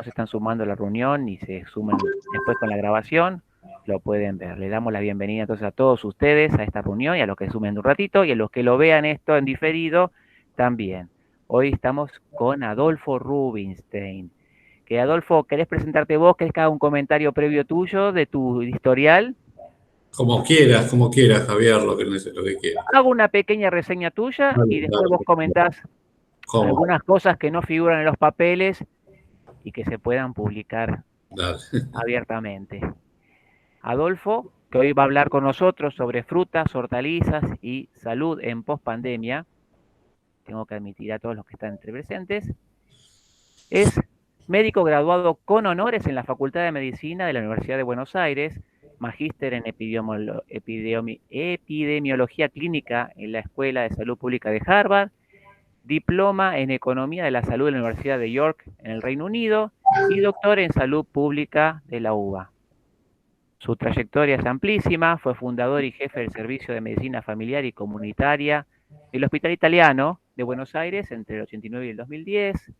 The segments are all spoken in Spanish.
se están sumando a la reunión y se suman después con la grabación, lo pueden ver. Le damos la bienvenida entonces a todos ustedes a esta reunión y a los que sumen un ratito y a los que lo vean esto en diferido también. Hoy estamos con Adolfo Rubinstein. Que Adolfo, ¿querés presentarte vos? ¿Querés que haga un comentario previo tuyo de tu historial? Como quieras, Javier, lo que quieras. Hago una pequeña reseña tuya Dale, y después vos dale. comentás ¿Cómo? algunas cosas que no figuran en los papeles y que se puedan publicar Dale. abiertamente. Adolfo, que hoy va a hablar con nosotros sobre frutas, hortalizas y salud en pospandemia. Tengo que admitir a todos los que están entre presentes. Es médico graduado con honores en la Facultad de Medicina de la Universidad de Buenos Aires, magíster en epidemiología clínica en la Escuela de Salud Pública de Harvard, diploma en Economía de la Salud de la Universidad de York en el Reino Unido y doctor en Salud Pública de la UBA. Su trayectoria es amplísima, fue fundador y jefe del Servicio de Medicina Familiar y Comunitaria del Hospital Italiano de Buenos Aires entre el 89 y el 2010,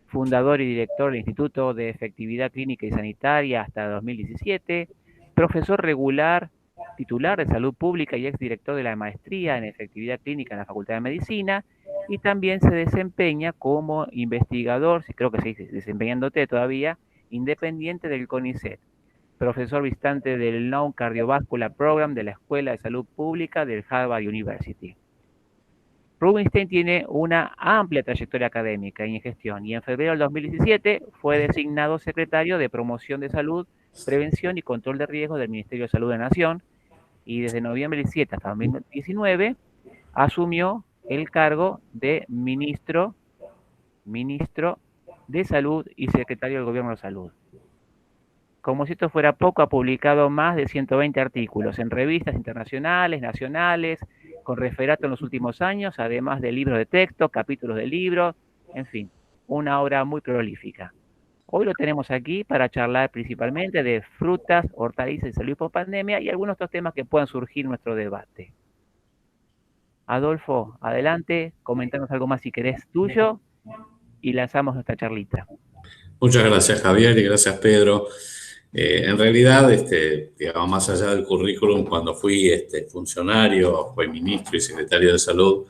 fundador y director del Instituto de Efectividad Clínica y Sanitaria hasta 2017, profesor regular, titular de Salud Pública y exdirector de la Maestría en Efectividad Clínica en la Facultad de Medicina, y también se desempeña como investigador, creo que sigue desempeñándote todavía, independiente del CONICET, profesor visitante del Non-Cardiovascular Program de la Escuela de Salud Pública del Harvard University. Rubinstein tiene una amplia trayectoria académica y en gestión, y en febrero del 2017 fue designado secretario de Promoción de Salud, Prevención y Control de Riesgos del Ministerio de Salud de la Nación, y desde noviembre del 17 hasta 2019 asumió el cargo de ministro de Salud y secretario del Gobierno de Salud. Como si esto fuera poco, ha publicado más de 120 artículos en revistas internacionales, nacionales, con referato en los últimos años, además de libros de texto, capítulos de libros, en fin, una obra muy prolífica. Hoy lo tenemos aquí para charlar principalmente de frutas, hortalizas y salud post-pandemia y algunos otros temas que puedan surgir en nuestro debate. Adolfo, adelante, comentanos algo más si querés tuyo y lanzamos nuestra charlita. Muchas gracias, Javier, y gracias, Pedro. En realidad, digamos, más allá del currículum, cuando fui funcionario, fui ministro y secretario de Salud,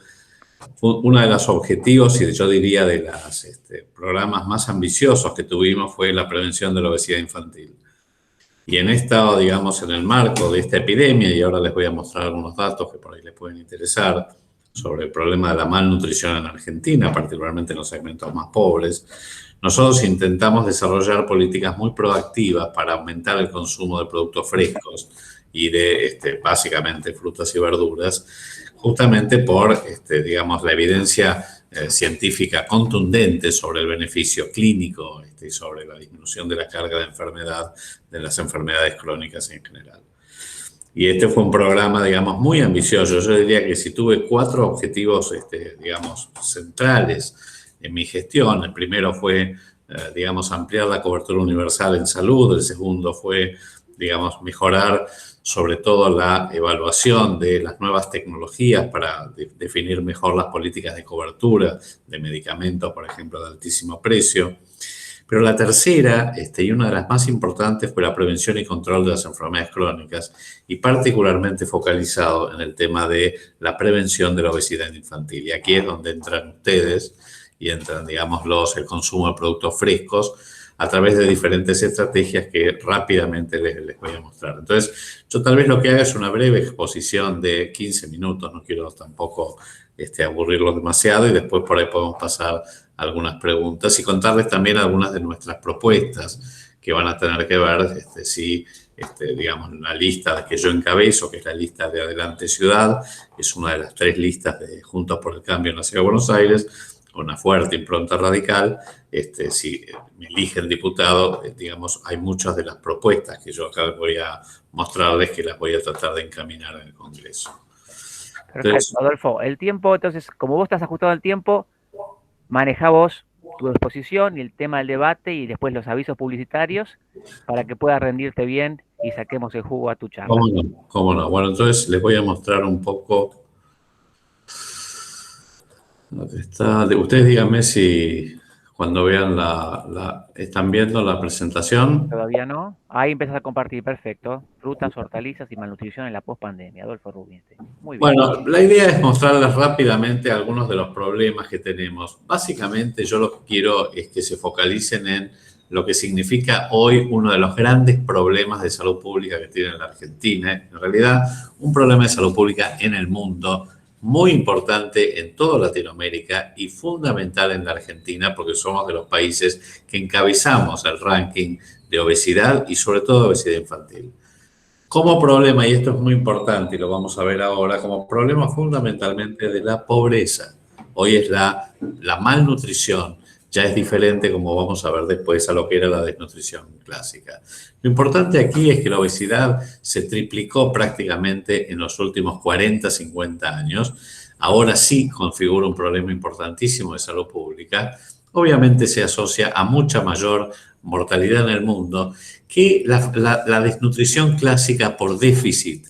uno de los objetivos, y yo diría de los programas más ambiciosos que tuvimos, fue la prevención de la obesidad infantil. Y en esta, digamos, en el marco de esta epidemia, y ahora les voy a mostrar algunos datos que por ahí les pueden interesar, sobre el problema de la malnutrición en Argentina, particularmente en los segmentos más pobres, nosotros intentamos desarrollar políticas muy proactivas para aumentar el consumo de productos frescos y de, básicamente, frutas y verduras, justamente por, digamos, la evidencia científica contundente sobre el beneficio clínico y sobre la disminución de la carga de enfermedad de las enfermedades crónicas en general. Y este fue un programa, digamos, muy ambicioso. Yo diría que si tuve 4 objetivos, digamos, centrales en mi gestión. El primero fue, digamos, ampliar la cobertura universal en salud. El segundo fue, digamos, mejorar sobre todo la evaluación de las nuevas tecnologías para definir mejor las políticas de cobertura de medicamentos, por ejemplo, de altísimo precio. Pero la tercera, y una de las más importantes, fue la prevención y control de las enfermedades crónicas y particularmente focalizado en el tema de la prevención de la obesidad infantil. Y aquí es donde entran ustedes y entran, digamos, el consumo de productos frescos a través de diferentes estrategias que rápidamente les voy a mostrar. Entonces, yo tal vez lo que haga es una breve exposición de 15 minutos, no quiero tampoco aburrirlos demasiado y después por ahí podemos pasar algunas preguntas y contarles también algunas de nuestras propuestas que van a tener que ver si, digamos, la lista que yo encabezo, que es la lista de Adelante Ciudad, es una de las 3 listas de Juntos por el Cambio en la Ciudad de Buenos Aires, una fuerte impronta radical. Si me eligen diputado, digamos, hay muchas de las propuestas que yo acá voy a mostrarles que las voy a tratar de encaminar en el Congreso. Perfecto, Entonces, Adolfo. El tiempo, entonces, como vos estás ajustado al tiempo, maneja vos tu exposición y el tema del debate y después los avisos publicitarios para que puedas rendirte bien y saquemos el jugo a tu charla. ¿cómo no? ¿Cómo no? Bueno, entonces les voy a mostrar un poco lo que está. Ustedes díganme si Cuando vean ¿están viendo la presentación? ¿Todavía no? Ahí empiezas a compartir, perfecto. Frutas, hortalizas y malnutrición en la pospandemia. Adolfo Rubinstein. Muy bien. Bueno, la idea es mostrarles rápidamente algunos de los problemas que tenemos. Básicamente yo lo que quiero es que se focalicen en lo que significa hoy uno de los grandes problemas de salud pública que tiene la Argentina. En realidad, un problema de salud pública en el mundo muy importante en toda Latinoamérica y fundamental en la Argentina porque somos de los países que encabezamos el ranking de obesidad y sobre todo de obesidad infantil. Como problema, y esto es muy importante y lo vamos a ver ahora, como problema fundamentalmente de la pobreza. Hoy es la malnutrición, ya es diferente, como vamos a ver después, a lo que era la desnutrición clásica. Lo importante aquí es que la obesidad se triplicó prácticamente en los últimos 40, 50 años. Ahora sí configura un problema importantísimo de salud pública. Obviamente se asocia a mucha mayor mortalidad en el mundo que la desnutrición clásica por déficit,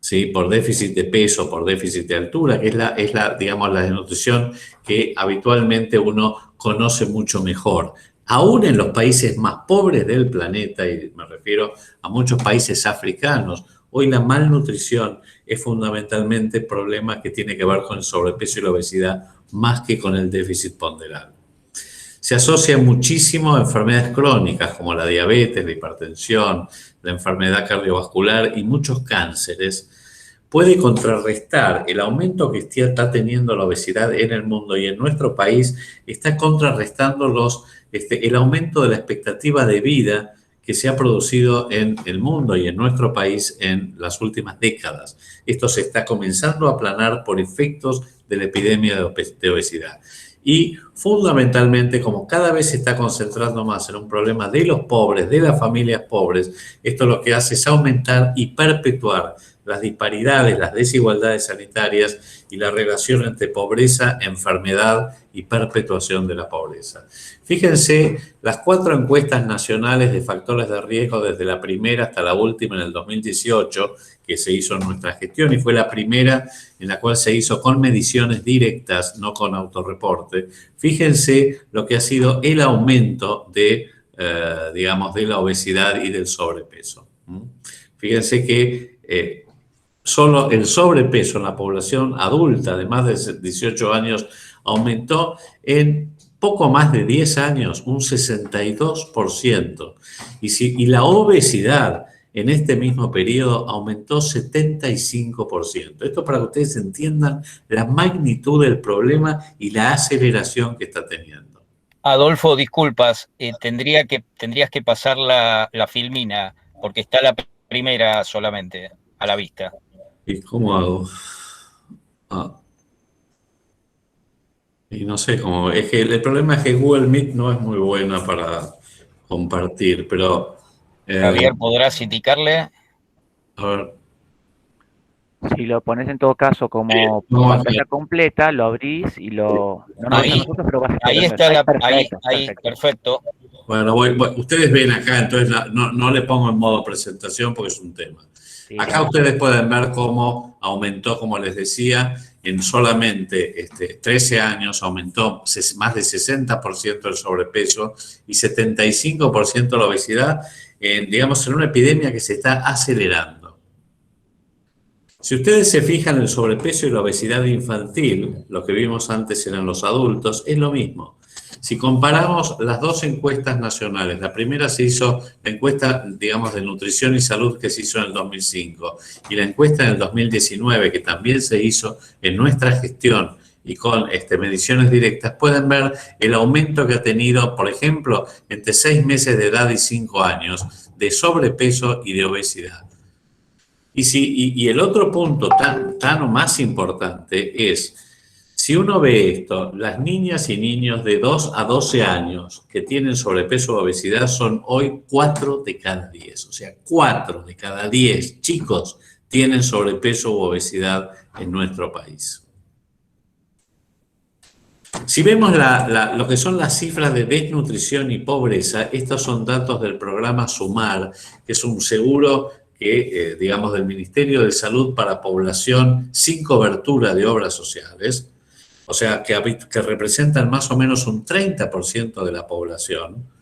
¿sí? Por déficit de peso, por déficit de altura, que es digamos, la desnutrición que habitualmente uno conoce mucho mejor. Aún en los países más pobres del planeta, y me refiero a muchos países africanos, hoy la malnutrición es fundamentalmente problema que tiene que ver con el sobrepeso y la obesidad más que con el déficit ponderal. Se asocia muchísimo a enfermedades crónicas como la diabetes, la hipertensión, la enfermedad cardiovascular y muchos cánceres. Puede contrarrestar el aumento que está teniendo la obesidad en el mundo y en nuestro país, está contrarrestando el aumento de la expectativa de vida que se ha producido en el mundo y en nuestro país en las últimas décadas. Esto se está comenzando a aplanar por efectos de la epidemia de obesidad. Y fundamentalmente, como cada vez se está concentrando más en un problema de los pobres, de las familias pobres, esto lo que hace es aumentar y perpetuar las disparidades, las desigualdades sanitarias y la relación entre pobreza, enfermedad y perpetuación de la pobreza. Fíjense las 4 encuestas nacionales de factores de riesgo desde la primera hasta la última en el 2018, que se hizo en nuestra gestión y fue la primera en la cual se hizo con mediciones directas, no con autorreporte. Fíjense lo que ha sido el aumento digamos, de la obesidad y del sobrepeso. Fíjense que solo el sobrepeso en la población adulta de más de 18 años aumentó en poco más de 10 años, un 62%. Y la obesidad en este mismo periodo aumentó 75%. Esto para que ustedes entiendan la magnitud del problema y la aceleración que está teniendo. Adolfo, disculpas, tendrías que pasar la filmina, porque está la primera solamente a la vista. ¿Y cómo hago? Y no sé cómo. Es que el problema es que Google Meet no es muy buena para compartir, pero. Javier, ¿podrás indicarle? A ver. Si lo pones en todo caso como pantalla completa, lo abrís y lo... Ahí está perfecto. Bueno, ustedes ven acá, entonces no le pongo en modo presentación porque es un tema. Sí, acá ustedes pueden ver cómo aumentó, como les decía, en solamente 13 años aumentó más de 60% el sobrepeso y 75% la obesidad, digamos, en una epidemia que se está acelerando. Si ustedes se fijan, el sobrepeso y la obesidad infantil, lo que vimos antes eran los adultos, es lo mismo. Si comparamos las 2 encuestas nacionales, la primera se hizo, la encuesta, digamos, de nutrición y salud que se hizo en el 2005, y la encuesta en el 2019, que también se hizo en nuestra gestión y con mediciones directas, pueden ver el aumento que ha tenido, por ejemplo, entre 6 meses de edad y 5 años, de sobrepeso y de obesidad. Y el otro punto tan o más importante es, si uno ve esto, las niñas y niños de 2 a 12 años que tienen sobrepeso o obesidad son hoy 4 de cada 10. O sea, 4 de cada 10 chicos tienen sobrepeso u obesidad en nuestro país. Si vemos lo que son las cifras de desnutrición y pobreza, estos son datos del programa SUMAR, que es un seguro que, digamos, del Ministerio de Salud para población sin cobertura de obras sociales. o sea, que representan más o menos un 30% de la población.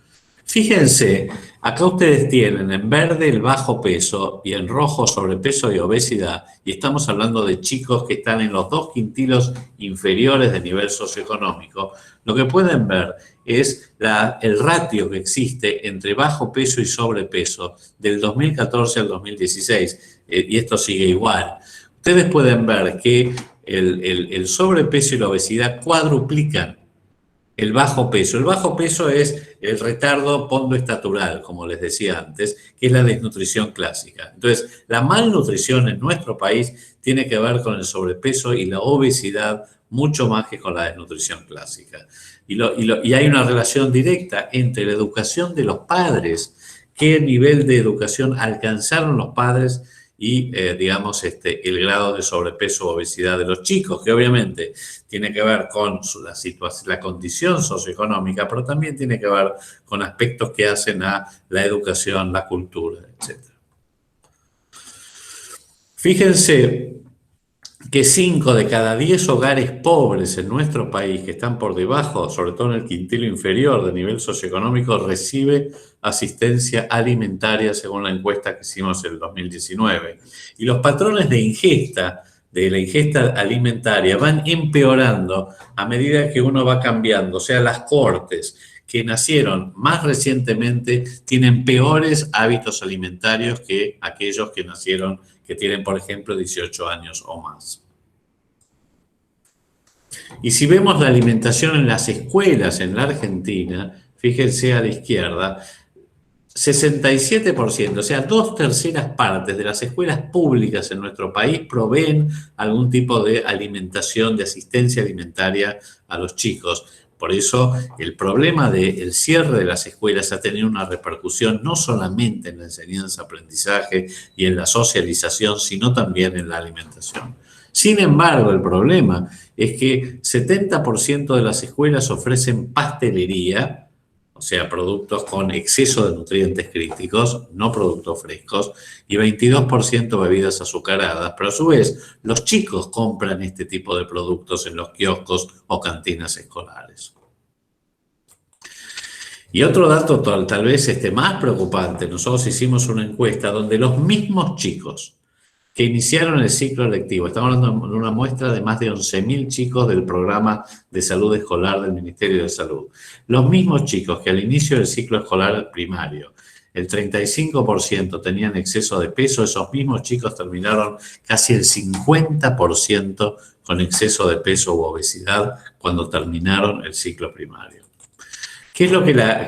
Fíjense, acá ustedes tienen en verde el bajo peso y en rojo sobrepeso y obesidad, y estamos hablando de chicos que están en los 2 quintilos inferiores de nivel socioeconómico. Lo que pueden ver es el ratio que existe entre bajo peso y sobrepeso del 2014 al 2016, y esto sigue igual. Ustedes pueden ver que el sobrepeso y la obesidad cuadruplican el bajo peso. El bajo peso es el retardo pondoestatural, como les decía antes, que es la desnutrición clásica. Entonces, la malnutrición en nuestro país tiene que ver con el sobrepeso y la obesidad mucho más que con la desnutrición clásica. Y hay una relación directa entre la educación de los padres, qué nivel de educación alcanzaron los padres y, digamos, el grado de sobrepeso o obesidad de los chicos, que obviamente tiene que ver con la condición socioeconómica, pero también tiene que ver con aspectos que hacen a la educación, la cultura, etc. Fíjense que 5 de cada 10 hogares pobres en nuestro país, que están por debajo, sobre todo en el quintilo inferior de nivel socioeconómico, recibe asistencia alimentaria según la encuesta que hicimos en el 2019. Y los patrones de la ingesta alimentaria van empeorando a medida que uno va cambiando. O sea, las cohortes que nacieron más recientemente tienen peores hábitos alimentarios que aquellos que nacieron, que tienen, por ejemplo, 18 años o más. Y si vemos la alimentación en las escuelas en la Argentina, fíjense a la izquierda, 67%, o sea, 2/3 partes de las escuelas públicas en nuestro país proveen algún tipo de alimentación, de asistencia alimentaria a los chicos. Por eso, el problema del cierre de las escuelas ha tenido una repercusión no solamente en la enseñanza-aprendizaje y en la socialización, sino también en la alimentación. Sin embargo, el problema es que 70% de las escuelas ofrecen pastelería, o sea, productos con exceso de nutrientes críticos, no productos frescos, y 22% bebidas azucaradas, pero a su vez los chicos compran este tipo de productos en los kioscos o cantinas escolares. Y otro dato tal vez más preocupante, nosotros hicimos una encuesta donde los mismos chicos que iniciaron el ciclo lectivo, estamos hablando de una muestra de más de 11.000 chicos del programa de salud escolar del Ministerio de Salud. Los mismos chicos que al inicio del ciclo escolar primario, el 35% tenían exceso de peso, esos mismos chicos terminaron casi el 50% con exceso de peso u obesidad cuando terminaron el ciclo primario.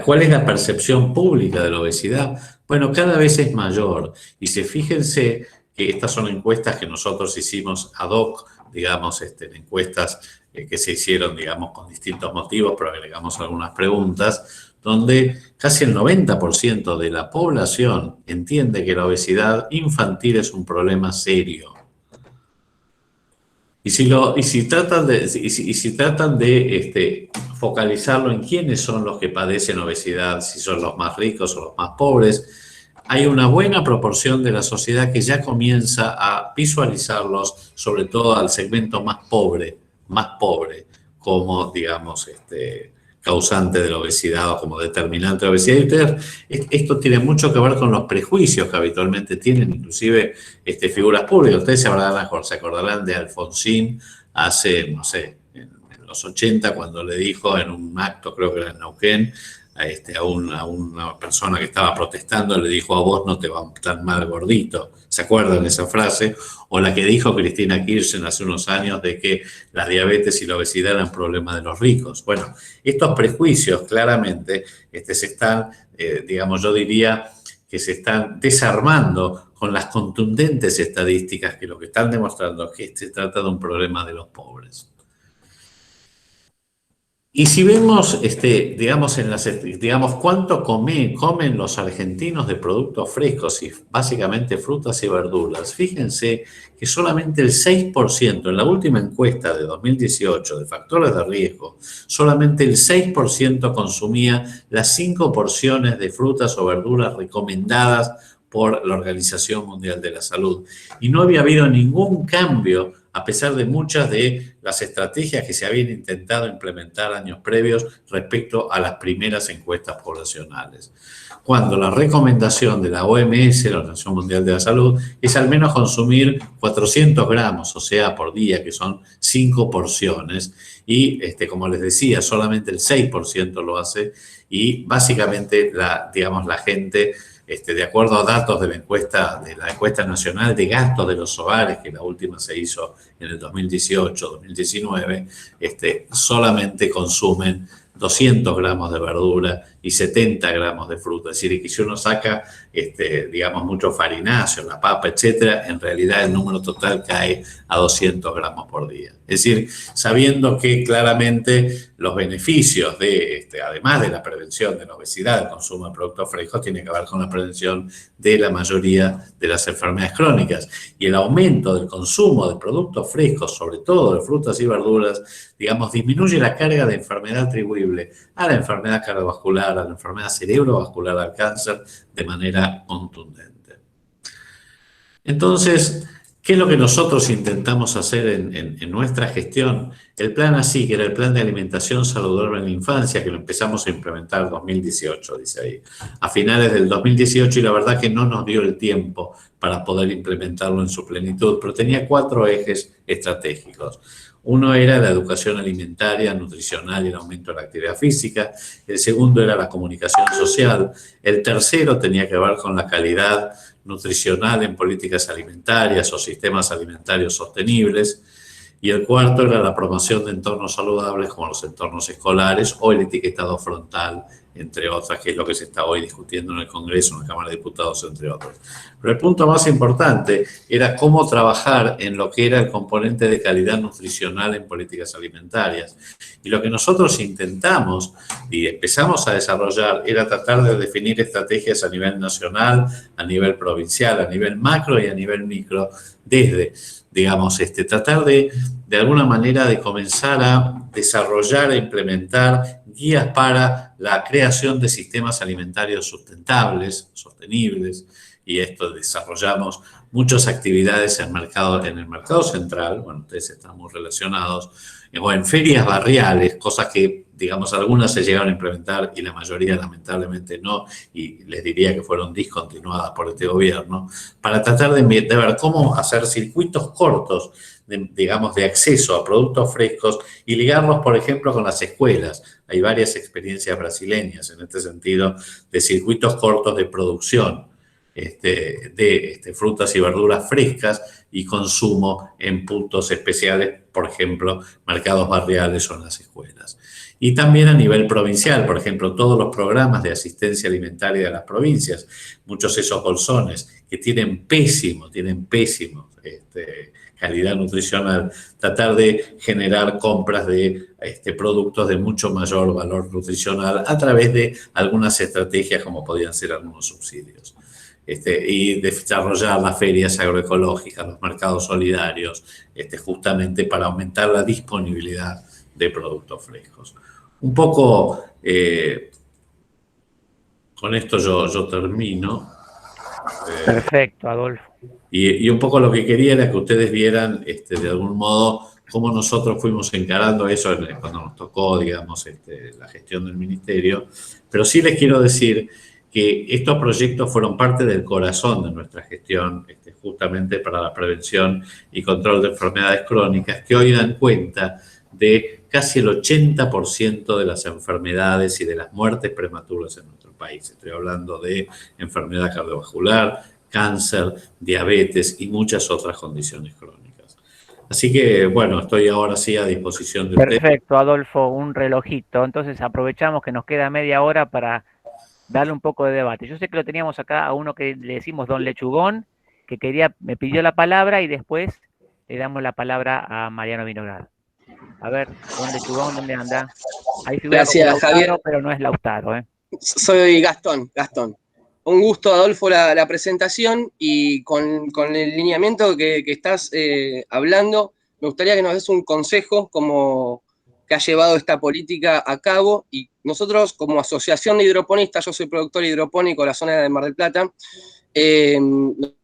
¿Cuál es la percepción pública de la obesidad? Bueno, cada vez es mayor. Y fíjense que estas son encuestas que nosotros hicimos ad hoc, digamos, encuestas que se hicieron, digamos, con distintos motivos, pero agregamos algunas preguntas, donde casi el 90% de la población entiende que la obesidad infantil es un problema serio. Y si tratan de focalizarlo en quiénes son los que padecen obesidad, si son los más ricos o los más pobres, hay una buena proporción de la sociedad que ya comienza a visualizarlos, sobre todo al segmento más pobre, como, digamos, causante de la obesidad o como determinante de la obesidad. Y esto tiene mucho que ver con los prejuicios que habitualmente tienen, inclusive figuras públicas. Ustedes se acordarán de Alfonsín hace, no sé, en los 80, cuando le dijo en un acto, creo que era en Neuquén, a una persona que estaba protestando, le dijo: a vos no te va tan mal gordito. ¿Se acuerdan de esa frase? O la que dijo Cristina Kirchner hace unos años de que la diabetes y la obesidad eran problemas de los ricos. Bueno, estos prejuicios claramente se están, digamos, yo diría que se están desarmando con las contundentes estadísticas que lo que están demostrando es que se trata de un problema de los pobres. Y si vemos, digamos, cuánto comen los argentinos de productos frescos y básicamente frutas y verduras, fíjense que solamente el 6%, en la última encuesta de 2018 de factores de riesgo, solamente el 6% consumía las 5 porciones de frutas o verduras recomendadas por la Organización Mundial de la Salud. Y no había habido ningún cambio a pesar de muchas de las estrategias que se habían intentado implementar años previos respecto a las primeras encuestas poblacionales. Cuando la recomendación de la OMS, la Organización Mundial de la Salud, es al menos consumir 400 gramos, o sea, por día, que son 5 porciones, y como les decía, solamente el 6% lo hace, y básicamente la gente, de acuerdo a datos de la encuesta nacional de gastos de los hogares, que la última se hizo en el 2018-2019, solamente consumen 200 gramos de verdura y 70 gramos de fruta. Es decir, que si uno saca, mucho farináceo, la papa, etcétera, en realidad el número total cae a 200 gramos por día. Es decir, sabiendo que claramente los beneficios además de la prevención de la obesidad, del consumo de productos frescos, tiene que ver con la prevención de la mayoría de las enfermedades crónicas. Y el aumento del consumo de productos frescos, sobre todo de frutas y verduras, disminuye la carga de enfermedad atribuible a la enfermedad cardiovascular, a la enfermedad cerebrovascular, al cáncer, de manera contundente. Entonces, ¿qué es lo que nosotros intentamos hacer en nuestra gestión? El plan ASI, que era el Plan de Alimentación Saludable en la Infancia, que lo empezamos a implementar en 2018, dice ahí, a finales del 2018, y la verdad que no nos dio el tiempo para poder implementarlo en su plenitud, pero tenía 4 ejes estratégicos. Uno era la educación alimentaria, nutricional y el aumento de la actividad física. El segundo era la comunicación social. El tercero tenía que ver con la calidad nutricional en políticas alimentarias o sistemas alimentarios sostenibles. Y el cuarto era la promoción de entornos saludables como los entornos escolares o el etiquetado frontal, entre otras, que es lo que se está hoy discutiendo en el Congreso, en la Cámara de Diputados, entre otros. Pero el punto más importante era cómo trabajar en lo que era el componente de calidad nutricional en políticas alimentarias. Y lo que nosotros intentamos y empezamos a desarrollar era tratar de definir estrategias a nivel nacional, a nivel provincial, a nivel macro y a nivel micro, desde, tratar de alguna manera de comenzar a desarrollar e implementar guías para la creación de sistemas alimentarios sustentables, sostenibles, y esto desarrollamos muchas actividades en el mercado central, bueno, ustedes están muy relacionados, o en ferias barriales, cosas que, algunas se llegaron a implementar y la mayoría lamentablemente no, y les diría que fueron discontinuadas por este gobierno, para tratar de ver cómo hacer circuitos cortos de acceso a productos frescos y ligarlos, por ejemplo, con las escuelas. Hay varias experiencias brasileñas en este sentido de circuitos cortos de producción de frutas y verduras frescas y consumo en puntos especiales, por ejemplo, mercados barriales o en las escuelas. Y también a nivel provincial, por ejemplo, todos los programas de asistencia alimentaria de las provincias, muchos de esos bolsones que tienen pésimo calidad nutricional, tratar de generar compras de productos de mucho mayor valor nutricional a través de algunas estrategias como podrían ser algunos subsidios. Y desarrollar las ferias agroecológicas, los mercados solidarios, justamente para aumentar la disponibilidad de productos frescos. Un poco, con esto yo termino. Perfecto, Adolfo. Y un poco lo que quería era que ustedes vieran, de algún modo, cómo nosotros fuimos encarando eso cuando nos tocó, la gestión del ministerio. Pero sí les quiero decir que estos proyectos fueron parte del corazón de nuestra gestión, justamente para la prevención y control de enfermedades crónicas, que hoy dan cuenta de casi el 80% de las enfermedades y de las muertes prematuras en nuestro país. Estoy hablando de enfermedad cardiovascular, cáncer, diabetes y muchas otras condiciones crónicas. Así que, bueno, estoy ahora sí a disposición de ustedes. Perfecto, Adolfo, un relojito. Entonces aprovechamos que nos queda media hora para darle un poco de debate. Yo sé que lo teníamos acá a uno que le decimos Don Lechugón, que me pidió la palabra y después le damos la palabra a Mariano Vinograd. A ver, Don Lechugón, ¿dónde anda? Ahí figura Gracias, como Lautaro, Javier. pero no es Lautaro, ¿eh? Soy Gastón. Un gusto, Adolfo, la presentación, y con el lineamiento que estás hablando, me gustaría que nos des un consejo como que ha llevado esta política a cabo. Y nosotros, como asociación de hidroponistas, yo soy productor hidropónico de la zona de Mar del Plata,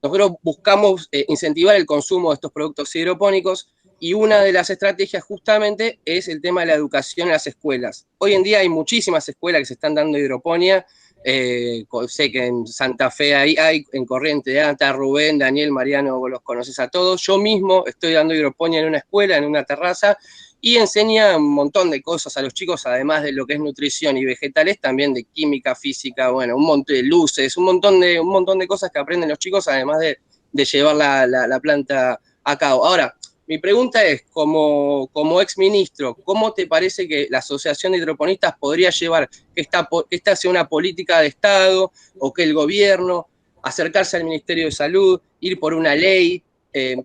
nosotros buscamos incentivar el consumo de estos productos hidropónicos, y una de las estrategias justamente es el tema de la educación en las escuelas. Hoy en día hay muchísimas escuelas que se están dando hidroponía. Sé que en Santa Fe hay en Corrientes de Anta, Rubén, Daniel, Mariano, vos los conoces a todos. Yo mismo estoy dando hidroponía en una escuela, en una terraza, y enseña un montón de cosas a los chicos, además de lo que es nutrición y vegetales, también de química, física, bueno, un montón de luces, un montón de cosas que aprenden los chicos, además de llevar la planta a cabo. Ahora, mi pregunta es, como exministro, ¿cómo te parece que la Asociación de Hidroponistas podría llevar que esta sea una política de Estado, o que el gobierno, acercarse al Ministerio de Salud, ir por una ley?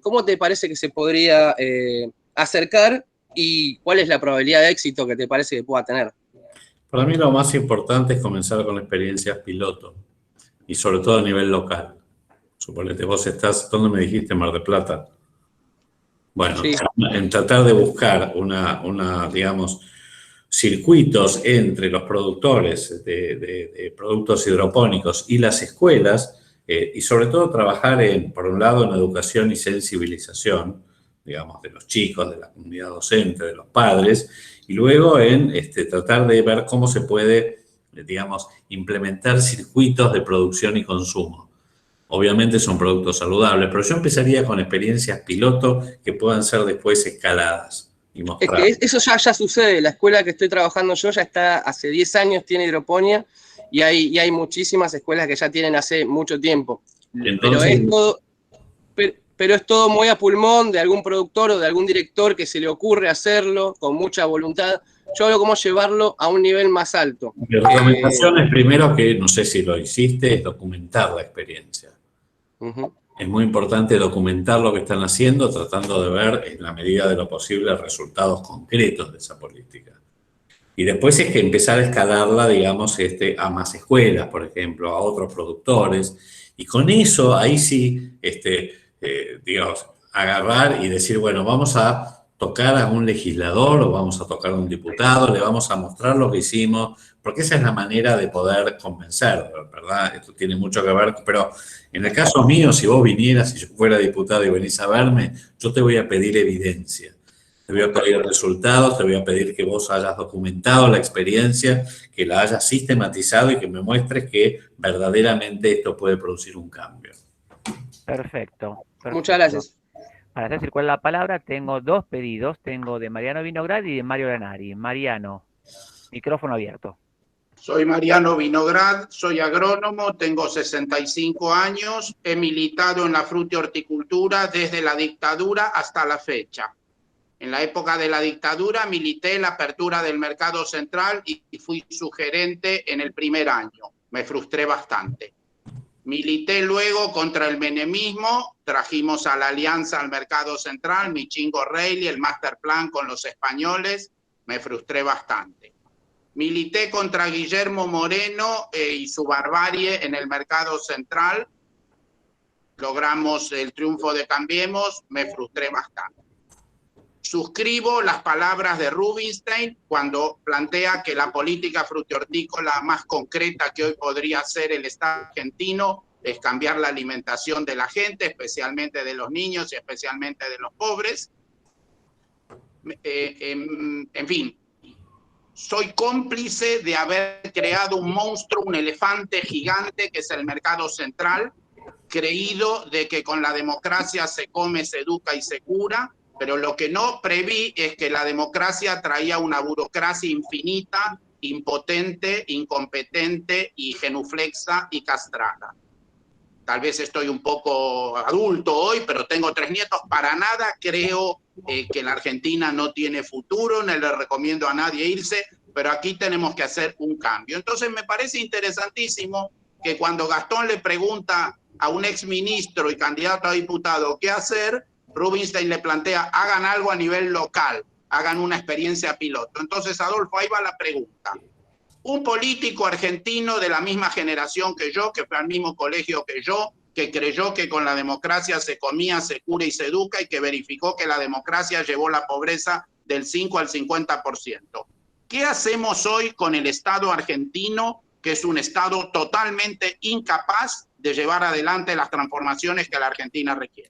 ¿Cómo te parece que se podría acercar, y cuál es la probabilidad de éxito que te parece que pueda tener? Para mí lo más importante es comenzar con experiencias piloto, y sobre todo a nivel local. Suponete, vos estás, ¿dónde me dijiste? Mar del Plata. Bueno, Sí. en tratar de buscar digamos, circuitos entre los productores de productos hidropónicos y las escuelas, y sobre todo trabajar por un lado, en educación y sensibilización, digamos, de los chicos, de la comunidad docente, de los padres, y luego en tratar de ver cómo se puede, digamos, implementar circuitos de producción y consumo. Obviamente son productos saludables, pero yo empezaría con experiencias piloto que puedan ser después escaladas y Es mostrar. que eso ya sucede. La escuela que estoy trabajando yo ya está hace 10 años, tiene hidroponía, y hay muchísimas escuelas que ya tienen hace mucho tiempo. Entonces, Pero es todo muy a pulmón de algún productor o de algún director que se le ocurre hacerlo con mucha voluntad. Yo hablo cómo llevarlo a un nivel más alto. mi recomendación es primero, que no sé si lo hiciste, es documentar la experiencia. Es muy importante documentar lo que están haciendo, tratando de ver, en la medida de lo posible, resultados concretos de esa política. Y después es que empezar a escalarla, digamos, a más escuelas, por ejemplo, a otros productores. Y con eso, ahí sí, digamos, agarrar y decir, bueno, vamos a tocar a un legislador o vamos a tocar a un diputado, le vamos a mostrar lo que hicimos, porque esa es la manera de poder convencer, ¿verdad? Esto tiene mucho que ver, pero en el caso mío, si vos vinieras, si yo fuera diputado y venís a verme, yo te voy a pedir evidencia. Te voy a pedir resultados, te voy a pedir que vos hayas documentado la experiencia, que la hayas sistematizado y que me muestres que verdaderamente esto puede producir un cambio. Perfecto. Muchas gracias. Para hacer circular la palabra, tengo dos pedidos. Tengo de Mariano Vinograd y de Mario Lanari. Mariano, micrófono abierto. Soy Mariano Vinograd, soy agrónomo, tengo 65 años, he militado en la fruta y horticultura desde la dictadura hasta la fecha. En la época de la dictadura milité en la apertura del mercado central y fui su gerente en el primer año. Me frustré bastante. Milité luego contra el menemismo, trajimos a la alianza al mercado central, Michingo Reilly, el master plan con los españoles, me frustré bastante. Milité contra Guillermo Moreno y su barbarie en el mercado central, logramos el triunfo de Cambiemos, me frustré bastante. Suscribo las palabras de Rubinstein cuando plantea que la política frutihortícola más concreta que hoy podría hacer el Estado argentino es cambiar la alimentación de la gente, especialmente de los niños y especialmente de los pobres. En fin, soy cómplice de haber creado un monstruo, un elefante gigante que es el mercado central, creído de que con la democracia se come, se educa y se cura. Pero lo que no preví es que la democracia traía una burocracia infinita, impotente, incompetente y genuflexa y castrada. Tal vez estoy un poco adulto hoy, pero tengo 3 nietos. Para nada creo que la Argentina no tiene futuro, no le recomiendo a nadie irse, pero aquí tenemos que hacer un cambio. Entonces me parece interesantísimo que cuando Gastón le pregunta a un exministro y candidato a diputado qué hacer, Rubinstein le plantea, hagan algo a nivel local, hagan una experiencia piloto. Entonces, Adolfo, ahí va la pregunta. Un político argentino de la misma generación que yo, que fue al mismo colegio que yo, que creyó que con la democracia se comía, se cura y se educa, y que verificó que la democracia llevó la pobreza del 5 al 50%. ¿Qué hacemos hoy con el Estado argentino, que es un Estado totalmente incapaz de llevar adelante las transformaciones que la Argentina requiere?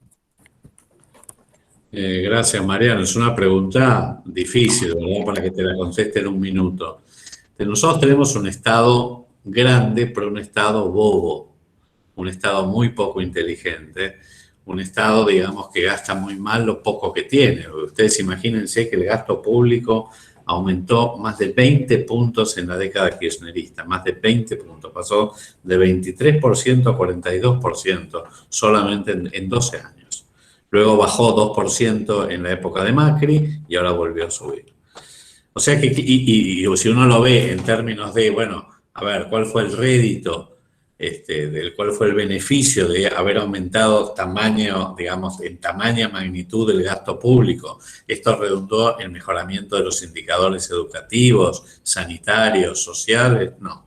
Gracias, Mariano. Es una pregunta difícil, ¿verdad? Para que te la conteste en un minuto. Nosotros tenemos un Estado grande, pero un Estado bobo, un Estado muy poco inteligente, un Estado, digamos, que gasta muy mal lo poco que tiene. Ustedes imagínense que el gasto público aumentó más de 20 puntos en la década kirchnerista, más de 20 puntos. Pasó de 23% a 42% solamente en 12 años. Luego bajó 2% en la época de Macri y ahora volvió a subir. O sea que, y si uno lo ve en términos de, bueno, a ver, ¿cuál fue el rédito? Cuál fue el beneficio de haber aumentado tamaño, digamos, en tamaña magnitud del gasto público. Esto redundó en mejoramiento de los indicadores educativos, sanitarios, sociales. No.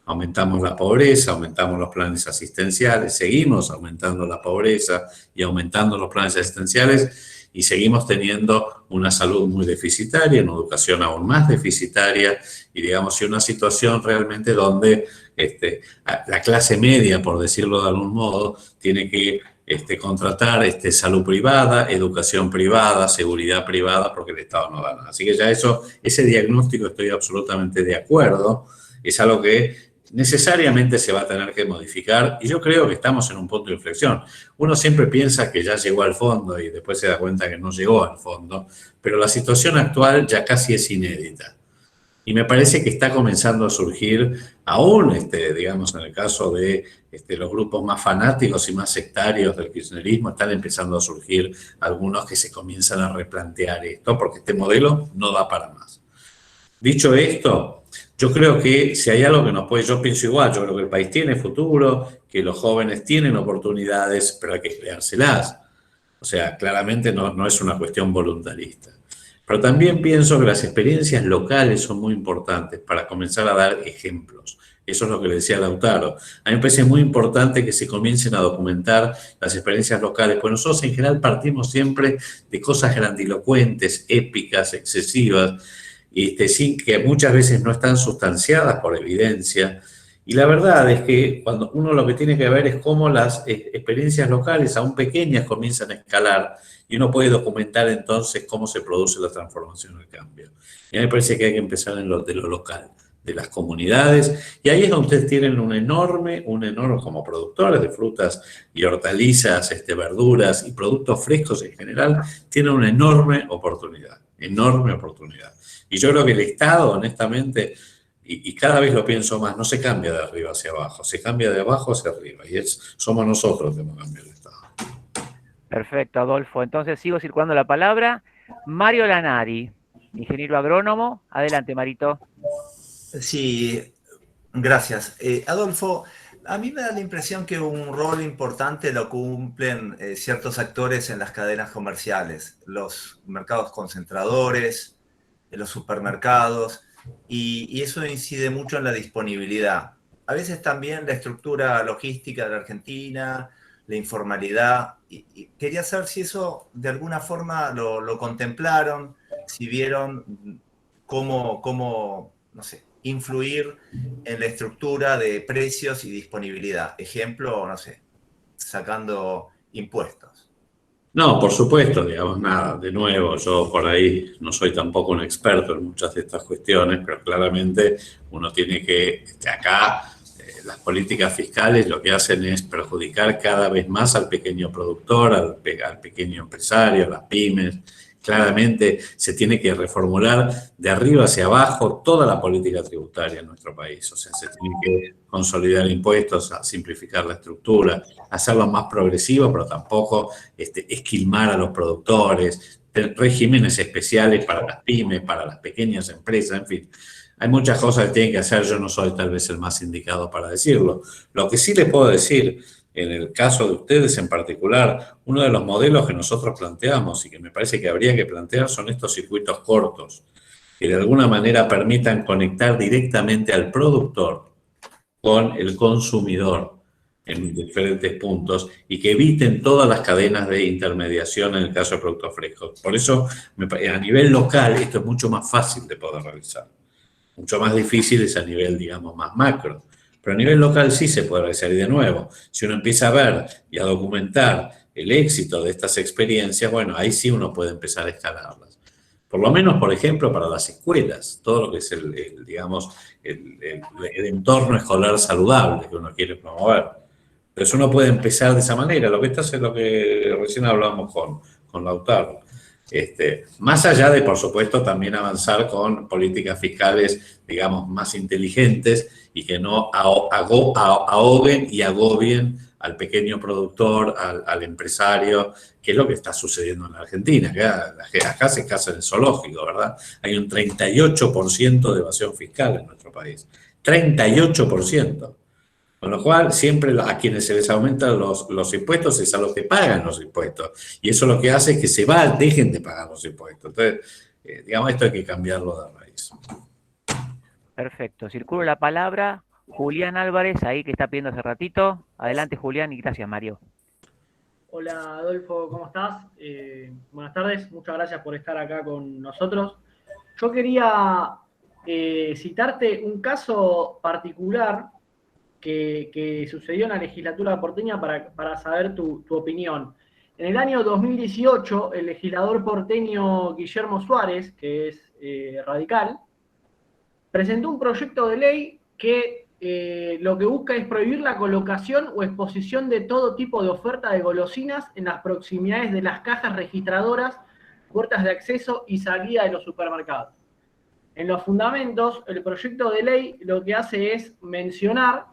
Aumentamos la pobreza, aumentamos los planes asistenciales, seguimos aumentando la pobreza y aumentando los planes asistenciales y seguimos teniendo una salud muy deficitaria, una educación aún más deficitaria y, digamos, una situación realmente donde la clase media, por decirlo de algún modo, tiene que contratar salud privada, educación privada, seguridad privada, porque el Estado no da nada. Así que ya ese diagnóstico estoy absolutamente de acuerdo, es algo que necesariamente se va a tener que modificar y yo creo que estamos en un punto de inflexión. Uno siempre piensa que ya llegó al fondo y después se da cuenta que no llegó al fondo, pero la situación actual ya casi es inédita. Y me parece que está comenzando a surgir, aún, digamos, en el caso de los grupos más fanáticos y más sectarios del kirchnerismo, están empezando a surgir algunos que se comienzan a replantear esto, porque este modelo no da para más. Dicho esto, yo creo que si hay algo que nos puede, yo pienso igual, yo creo que el país tiene futuro, que los jóvenes tienen oportunidades, pero hay que creárselas. O sea, claramente no es una cuestión voluntarista. Pero también pienso que las experiencias locales son muy importantes para comenzar a dar ejemplos. Eso es lo que le decía Lautaro. A mí me parece muy importante que se comiencen a documentar las experiencias locales, porque nosotros en general partimos siempre de cosas grandilocuentes, épicas, excesivas, sin que muchas veces no están sustanciadas por evidencia. Y la verdad es que cuando uno lo que tiene que ver es cómo las experiencias locales, aún pequeñas, comienzan a escalar y uno puede documentar entonces cómo se produce la transformación, el cambio. Y a mí me parece que hay que empezar de lo local, de las comunidades, y ahí es donde ustedes tienen un enorme, como productores de frutas y hortalizas, verduras y productos frescos en general, tienen una enorme oportunidad. Y yo creo que el Estado, honestamente, y cada vez lo pienso más, no se cambia de arriba hacia abajo, se cambia de abajo hacia arriba, y somos nosotros los que hemos cambiado el Estado. Perfecto, Adolfo. Entonces sigo circulando la palabra. Mario Lanari, ingeniero agrónomo. Adelante, Marito. Sí, gracias. Adolfo, a mí me da la impresión que un rol importante lo cumplen ciertos actores en las cadenas comerciales, los mercados concentradores, los supermercados, y eso incide mucho en la disponibilidad. A veces también la estructura logística de la Argentina, la informalidad, y quería saber si eso de alguna forma lo contemplaron, si vieron cómo, no sé, influir en la estructura de precios y disponibilidad. Ejemplo, no sé, sacando impuestos. No, por supuesto, digamos, nada, de nuevo, yo por ahí no soy tampoco un experto en muchas de estas cuestiones, pero claramente uno tiene que, acá, las políticas fiscales lo que hacen es perjudicar cada vez más al pequeño productor, al pequeño empresario, a las pymes. Claramente se tiene que reformular de arriba hacia abajo toda la política tributaria en nuestro país. O sea, se tiene que consolidar impuestos, a simplificar la estructura, hacerlo más progresivo, pero tampoco esquilmar a los productores, regímenes especiales para las pymes, para las pequeñas empresas, en fin. Hay muchas cosas que tienen que hacer, yo no soy tal vez el más indicado para decirlo. Lo que sí les puedo decir, en el caso de ustedes en particular, uno de los modelos que nosotros planteamos y que me parece que habría que plantear son estos circuitos cortos, que de alguna manera permitan conectar directamente al productor con el consumidor en diferentes puntos y que eviten todas las cadenas de intermediación en el caso de productos frescos. Por eso, a nivel local, esto es mucho más fácil de poder realizar. Mucho más difícil es a nivel, digamos, más macro. Pero a nivel local sí se puede realizar. Y de nuevo, si uno empieza a ver y a documentar el éxito de estas experiencias, bueno, ahí sí uno puede empezar a escalarlas. Por lo menos, por ejemplo, para las escuelas, todo lo que es digamos, el entorno escolar saludable que uno quiere promover. Pero eso uno puede empezar de esa manera. Lo que está es lo que recién hablamos con Lautaro. Más allá de, por supuesto, también avanzar con políticas fiscales, digamos, más inteligentes y que no ahoguen y agobien al pequeño productor, al empresario, que es lo que está sucediendo en la Argentina. Acá se casa en el zoológico, ¿verdad? Hay un 38% de evasión fiscal en nuestro país. 38%. Con lo cual, siempre a quienes se les aumentan los impuestos es a los que pagan los impuestos. Y eso lo que hace es que dejen de pagar los impuestos. Entonces, digamos, esto hay que cambiarlo de raíz. Perfecto. Circulo la palabra. Julián Álvarez, ahí que está pidiendo hace ratito. Adelante, Julián, y gracias, Mario. Hola, Adolfo, ¿cómo estás? Buenas tardes, muchas gracias por estar acá con nosotros. Yo quería citarte un caso particular que sucedió en la legislatura porteña para saber tu opinión. En el año 2018, el legislador porteño Guillermo Suárez, que es radical, presentó un proyecto de ley que lo que busca es prohibir la colocación o exposición de todo tipo de oferta de golosinas en las proximidades de las cajas registradoras, puertas de acceso y salida de los supermercados. En los fundamentos, el proyecto de ley lo que hace es mencionar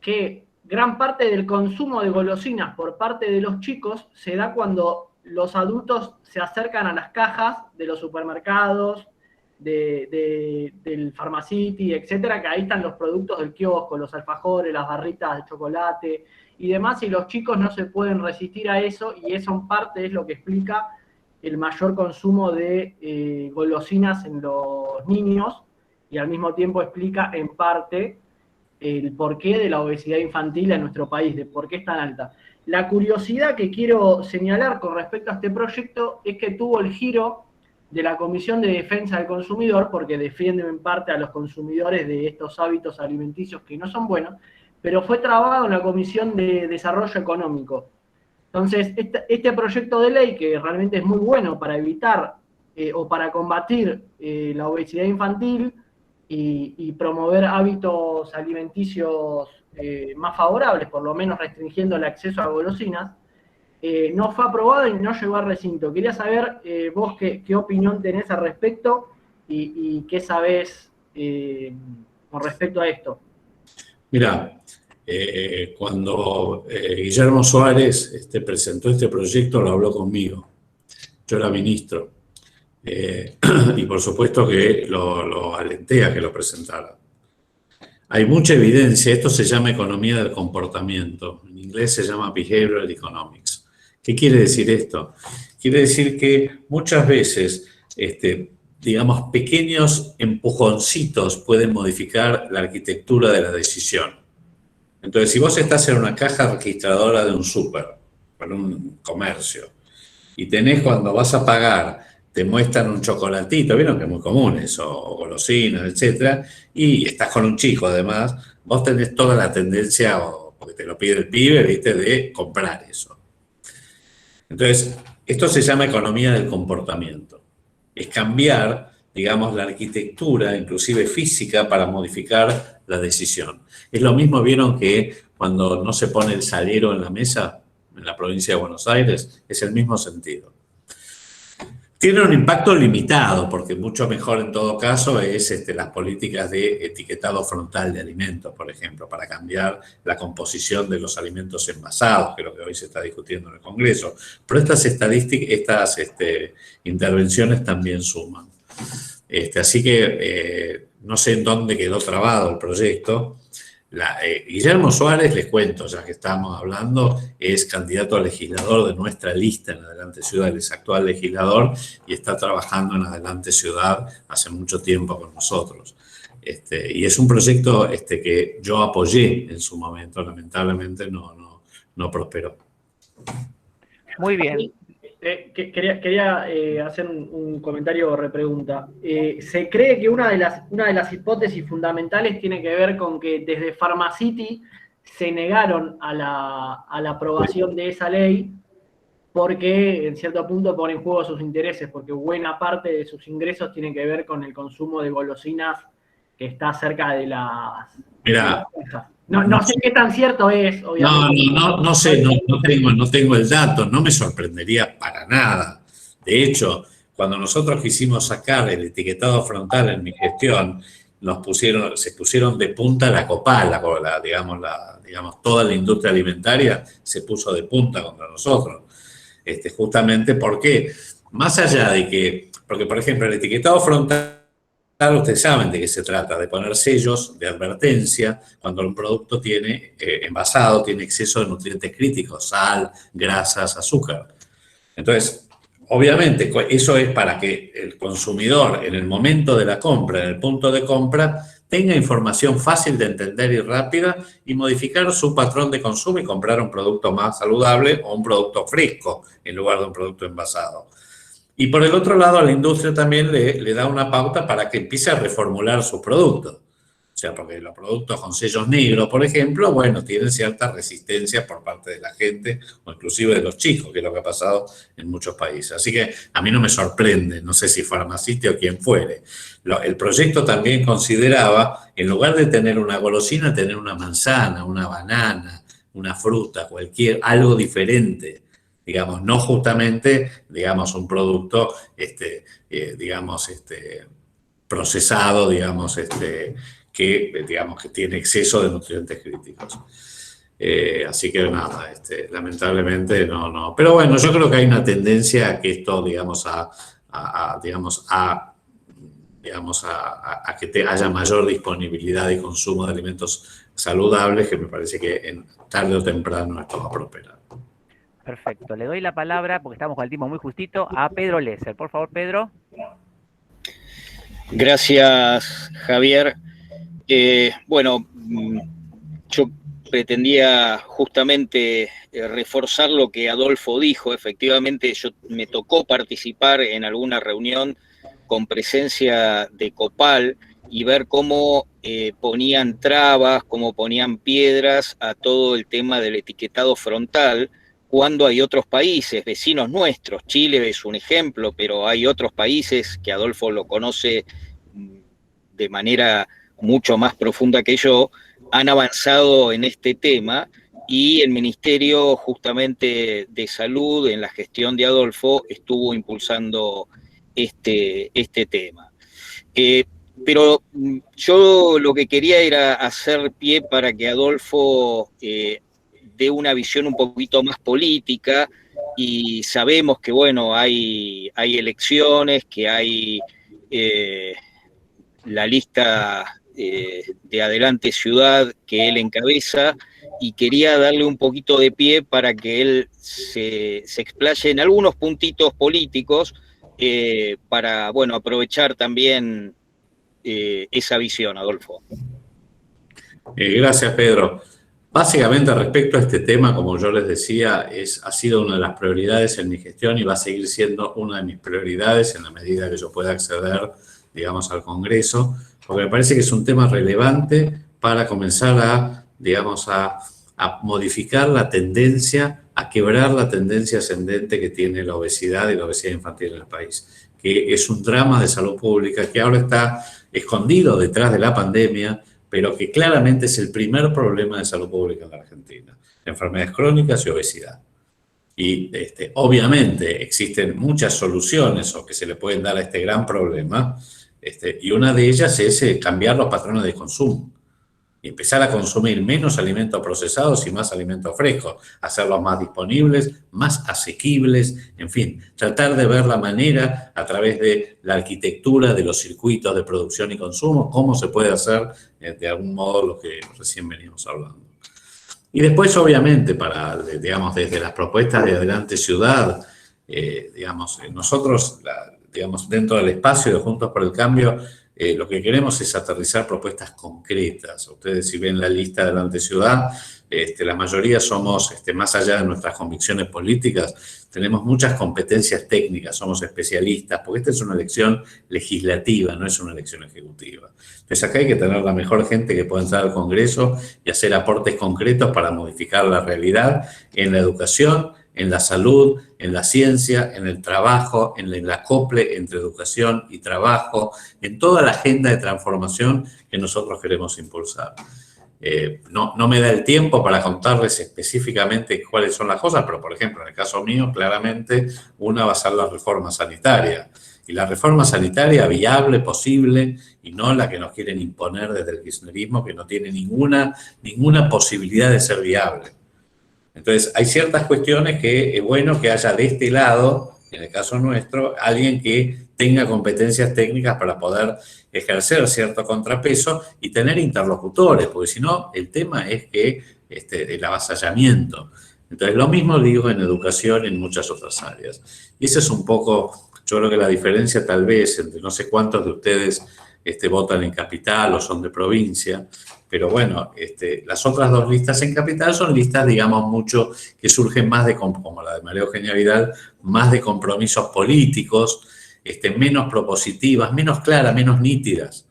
que gran parte del consumo de golosinas por parte de los chicos se da cuando los adultos se acercan a las cajas de los supermercados, del Pharmacity, etcétera, que ahí están los productos del kiosco, los alfajores, las barritas de chocolate y demás, y los chicos no se pueden resistir a eso, y eso en parte es lo que explica el mayor consumo de golosinas en los niños, y al mismo tiempo explica en parte el porqué de la obesidad infantil en nuestro país, de por qué es tan alta. La curiosidad que quiero señalar con respecto a este proyecto es que tuvo el giro de la Comisión de Defensa del Consumidor, porque defienden en parte a los consumidores de estos hábitos alimenticios que no son buenos, pero fue trabado en la Comisión de Desarrollo Económico. Entonces, este proyecto de ley, que realmente es muy bueno para evitar o para combatir la obesidad infantil y promover hábitos alimenticios más favorables, por lo menos restringiendo el acceso a golosinas, no fue aprobado y no llegó al recinto. Quería saber vos qué opinión tenés al respecto y qué sabés con respecto a esto. Mira, cuando Guillermo Suárez presentó este proyecto, lo habló conmigo. Yo era ministro. Y por supuesto que lo alenté a que lo presentara. Hay mucha evidencia, esto se llama economía del comportamiento, en inglés se llama behavioral economics. ¿Qué quiere decir esto? Quiere decir que muchas veces, digamos, pequeños empujoncitos pueden modificar la arquitectura de la decisión. Entonces, si vos estás en una caja registradora de un súper, para un comercio, y tenés cuando vas a pagar, te muestran un chocolatito, vieron que es muy común eso, o golosinas, etcétera, y estás con un chico además, vos tenés toda la tendencia, porque te lo pide el pibe, ¿viste?, de comprar eso. Entonces, esto se llama economía del comportamiento. Es cambiar, digamos, la arquitectura, inclusive física, para modificar la decisión. Es lo mismo, vieron que cuando no se pone el salero en la mesa, en la provincia de Buenos Aires, es el mismo sentido. Tiene un impacto limitado, porque mucho mejor en todo caso es las políticas de etiquetado frontal de alimentos, por ejemplo, para cambiar la composición de los alimentos envasados, que es lo que hoy se está discutiendo en el Congreso. Pero estas intervenciones también suman. Así que no sé en dónde quedó trabado el proyecto. Guillermo Suárez, les cuento, ya que estamos hablando, es candidato a legislador de nuestra lista en Adelante Ciudad, él es actual legislador y está trabajando en Adelante Ciudad hace mucho tiempo con nosotros. Y es un proyecto que yo apoyé en su momento, lamentablemente no prosperó. Muy bien. Quería hacer un comentario o repregunta. Se cree que una de las hipótesis fundamentales tiene que ver con que desde Pharmacity se negaron a la aprobación de esa ley porque en cierto punto pone en juego sus intereses, porque buena parte de sus ingresos tienen que ver con el consumo de golosinas que está cerca de las... Mira, no sé qué tan cierto es, obviamente. no sé, no tengo el dato, no me sorprendería para nada. De hecho, cuando nosotros quisimos sacar el etiquetado frontal en mi gestión, se pusieron de punta la Copal, digamos, toda la industria alimentaria se puso de punta contra nosotros. Justamente porque, más allá de que, porque por ejemplo el etiquetado frontal, ustedes saben de qué se trata, de poner sellos de advertencia cuando un producto tiene envasado, tiene exceso de nutrientes críticos, sal, grasas, azúcar. Entonces, obviamente, eso es para que el consumidor en el momento de la compra, en el punto de compra, tenga información fácil de entender y rápida y modificar su patrón de consumo y comprar un producto más saludable o un producto fresco en lugar de un producto envasado. Y por el otro lado, a la industria también le da una pauta para que empiece a reformular sus productos. O sea, porque los productos con sellos negros, por ejemplo, bueno, tienen cierta resistencia por parte de la gente o inclusive de los chicos, que es lo que ha pasado en muchos países. Así que a mí no me sorprende, no sé si Pharmacity o quien fuere. El proyecto también consideraba, en lugar de tener una golosina, tener una manzana, una banana, una fruta, algo diferente. Digamos, no justamente, digamos, un producto, procesado, digamos, que tiene exceso de nutrientes críticos. Así que nada, lamentablemente no. Pero bueno, yo creo que hay una tendencia a que esto, digamos, a que haya mayor disponibilidad y consumo de alimentos saludables, que me parece que tarde o temprano esto va a prosperar. Perfecto. Le doy la palabra, porque estamos con el tiempo muy justito, a Pedro Lesser. Por favor, Pedro. Gracias, Javier. Bueno, yo pretendía justamente reforzar lo que Adolfo dijo. Efectivamente, me tocó participar en alguna reunión con presencia de Copal y ver cómo ponían trabas, cómo ponían piedras a todo el tema del etiquetado frontal, cuando hay otros países, vecinos nuestros, Chile es un ejemplo, pero hay otros países que Adolfo lo conoce de manera mucho más profunda que yo, han avanzado en este tema y el Ministerio justamente de Salud, en la gestión de Adolfo, estuvo impulsando este tema. Pero yo lo que quería era hacer pie para que Adolfo de una visión un poquito más política, y sabemos que, bueno, hay elecciones, que hay la lista de Adelante Ciudad que él encabeza, y quería darle un poquito de pie para que él se explaye en algunos puntitos políticos para, bueno, aprovechar también esa visión, Adolfo. Gracias, Pedro. Básicamente, respecto a este tema, como yo les decía, ha sido una de las prioridades en mi gestión y va a seguir siendo una de mis prioridades en la medida que yo pueda acceder, digamos, al Congreso, porque me parece que es un tema relevante para comenzar a modificar la tendencia, a quebrar la tendencia ascendente que tiene la obesidad y la obesidad infantil en el país, que es un drama de salud pública que ahora está escondido detrás de la pandemia, pero que claramente es el primer problema de salud pública en la Argentina: enfermedades crónicas y obesidad. Y obviamente existen muchas soluciones o que se le pueden dar a este gran problema, y una de ellas es cambiar los patrones de consumo y empezar a consumir menos alimentos procesados y más alimentos frescos, hacerlos más disponibles, más asequibles, en fin, tratar de ver la manera a través de la arquitectura de los circuitos de producción y consumo, cómo se puede hacer de algún modo lo que recién venimos hablando. Y después, obviamente, desde las propuestas de Adelante Ciudad, nosotros, dentro del espacio de Juntos por el Cambio, lo que queremos es aterrizar propuestas concretas. Ustedes, si ven la lista de Adelante Ciudad, la mayoría somos, más allá de nuestras convicciones políticas, tenemos muchas competencias técnicas, somos especialistas, porque esta es una elección legislativa, no es una elección ejecutiva. Entonces acá hay que tener la mejor gente que pueda entrar al Congreso y hacer aportes concretos para modificar la realidad en la educación, en la salud, en la ciencia, en el trabajo, en el acople entre educación y trabajo, en toda la agenda de transformación que nosotros queremos impulsar. No me da el tiempo para contarles específicamente cuáles son las cosas, pero por ejemplo, en el caso mío, claramente, una va a ser la reforma sanitaria. Y la reforma sanitaria viable, posible, y no la que nos quieren imponer desde el kirchnerismo, que no tiene ninguna posibilidad de ser viable. Entonces, hay ciertas cuestiones que es bueno que haya de este lado, en el caso nuestro, alguien que tenga competencias técnicas para poder ejercer cierto contrapeso y tener interlocutores, porque si no, el tema es que el avasallamiento. Entonces, lo mismo digo en educación y en muchas otras áreas. Y esa es un poco, yo creo que la diferencia tal vez entre no sé cuántos de ustedes votan en capital o son de provincia, pero bueno, las otras dos listas en capital son listas, digamos, mucho que surgen más como la de María Eugenia Vidal, más de compromisos políticos, menos propositivas, menos claras, menos nítidas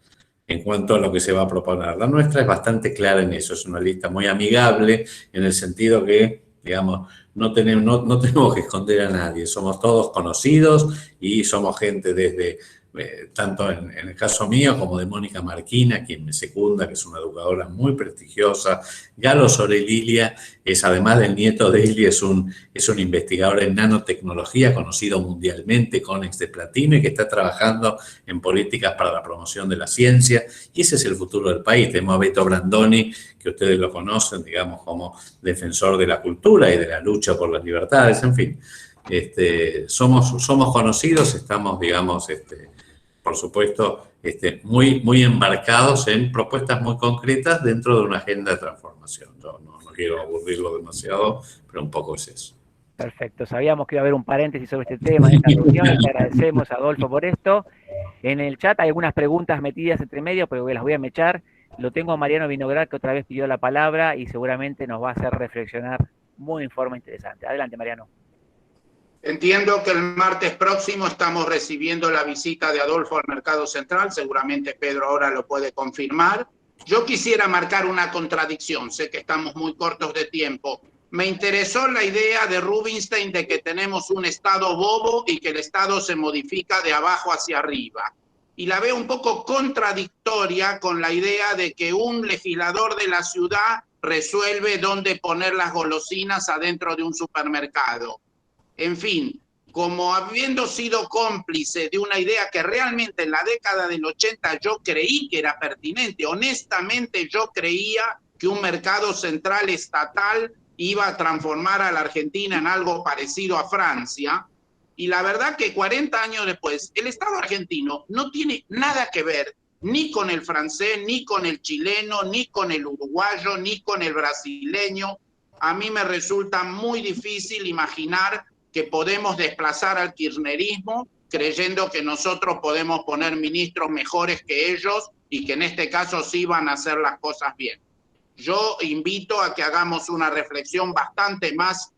en cuanto a lo que se va a proponer. La nuestra es bastante clara en eso, es una lista muy amigable en el sentido que, digamos, no tenemos que esconder a nadie, somos todos conocidos y somos gente desde, tanto en el caso mío como de Mónica Marquina, quien me secunda, que es una educadora muy prestigiosa. Galo Sorelilia es, además del nieto de Ili, es un investigador en nanotecnología conocido mundialmente, CONEX de platino, y que está trabajando en políticas para la promoción de la ciencia. Y ese es el futuro del país. Tenemos a Beto Brandoni, que ustedes lo conocen, digamos, como defensor de la cultura y de la lucha por las libertades, en fin. Somos conocidos, estamos, digamos, por supuesto, muy embarcados en propuestas muy concretas dentro de una agenda de transformación. Yo no quiero aburrirlo demasiado, pero un poco es eso. Perfecto, sabíamos que iba a haber un paréntesis sobre este tema en esta reunión y te agradecemos, Adolfo, por esto. En el chat hay algunas preguntas metidas entre medio, pero las voy a mechar. Lo tengo a Mariano Vinogradov, que otra vez pidió la palabra y seguramente nos va a hacer reflexionar muy en forma interesante. Adelante, Mariano. Entiendo que el martes próximo estamos recibiendo la visita de Adolfo al Mercado Central, seguramente Pedro ahora lo puede confirmar. Yo quisiera marcar una contradicción, sé que estamos muy cortos de tiempo. Me interesó la idea de Rubinstein de que tenemos un Estado bobo y que el Estado se modifica de abajo hacia arriba. Y la veo un poco contradictoria con la idea de que un legislador de la ciudad resuelve dónde poner las golosinas adentro de un supermercado. En fin, como habiendo sido cómplice de una idea que realmente en la década del 80 yo creí que era pertinente, honestamente yo creía que un mercado central estatal iba a transformar a la Argentina en algo parecido a Francia, y la verdad que 40 años después, el Estado argentino no tiene nada que ver ni con el francés, ni con el chileno, ni con el uruguayo, ni con el brasileño. A mí me resulta muy difícil imaginar que podemos desplazar al kirchnerismo creyendo que nosotros podemos poner ministros mejores que ellos y que en este caso sí van a hacer las cosas bien. Yo invito a que hagamos una reflexión bastante más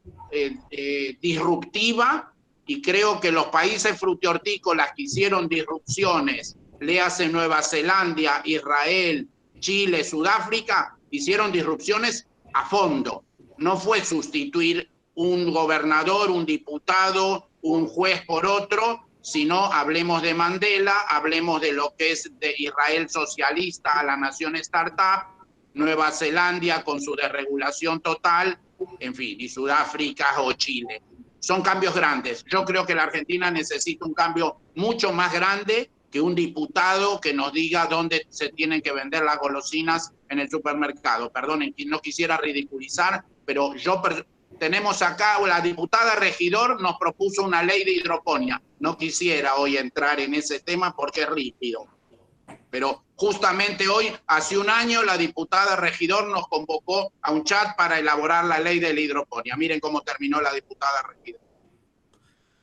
disruptiva, y creo que los países frutihortícolas que hicieron disrupciones, léase Nueva Zelanda, Israel, Chile, Sudáfrica, hicieron disrupciones a fondo. No fue sustituir un gobernador, un diputado, un juez por otro, sino hablemos de Mandela, hablemos de lo que es de Israel socialista a la nación startup, Nueva Zelanda con su desregulación total, en fin, y Sudáfrica o Chile. Son cambios grandes. Yo creo que la Argentina necesita un cambio mucho más grande que un diputado que nos diga dónde se tienen que vender las golosinas en el supermercado. Perdonen, no quisiera ridiculizar, pero tenemos acá, la diputada Regidor nos propuso una ley de hidroponía. No quisiera hoy entrar en ese tema porque es rígido. Pero justamente hoy, hace un año, la diputada Regidor nos convocó a un chat para elaborar la ley de la hidroponía. Miren cómo terminó la diputada Regidor.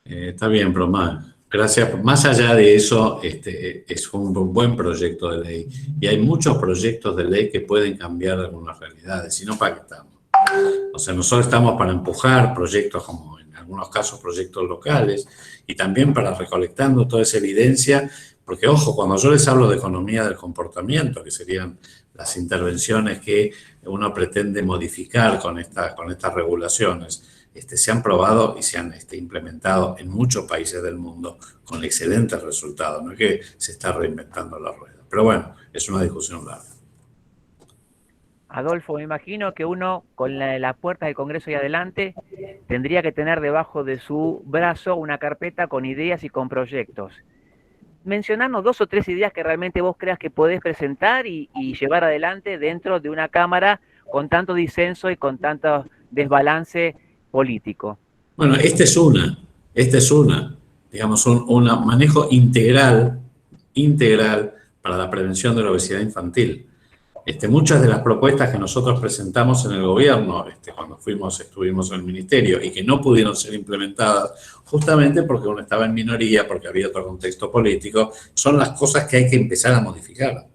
Está bien, Promar. Gracias. Más allá de eso, es un buen proyecto de ley. Y hay muchos proyectos de ley que pueden cambiar algunas realidades, si no, ¿para qué estamos? O sea, nosotros estamos para empujar proyectos como en algunos casos proyectos locales y también para recolectando toda esa evidencia, porque ojo, cuando yo les hablo de economía del comportamiento, que serían las intervenciones que uno pretende modificar con estas regulaciones, se han probado y se han implementado en muchos países del mundo con excelentes resultados. No es que se está reinventando la rueda. Pero bueno, es una discusión larga. Adolfo, me imagino que uno con la puerta del Congreso y adelante tendría que tener debajo de su brazo una carpeta con ideas y con proyectos. Mencionarnos 2 o 3 ideas que realmente vos creas que podés presentar y llevar adelante dentro de una Cámara con tanto disenso y con tanto desbalance político. Bueno, esta es una, digamos, un manejo integral para la prevención de la obesidad infantil. Muchas de las propuestas que nosotros presentamos en el gobierno, cuando estuvimos en el ministerio, y que no pudieron ser implementadas, justamente porque uno estaba en minoría, porque había otro contexto político, son las cosas que hay que empezar a modificar.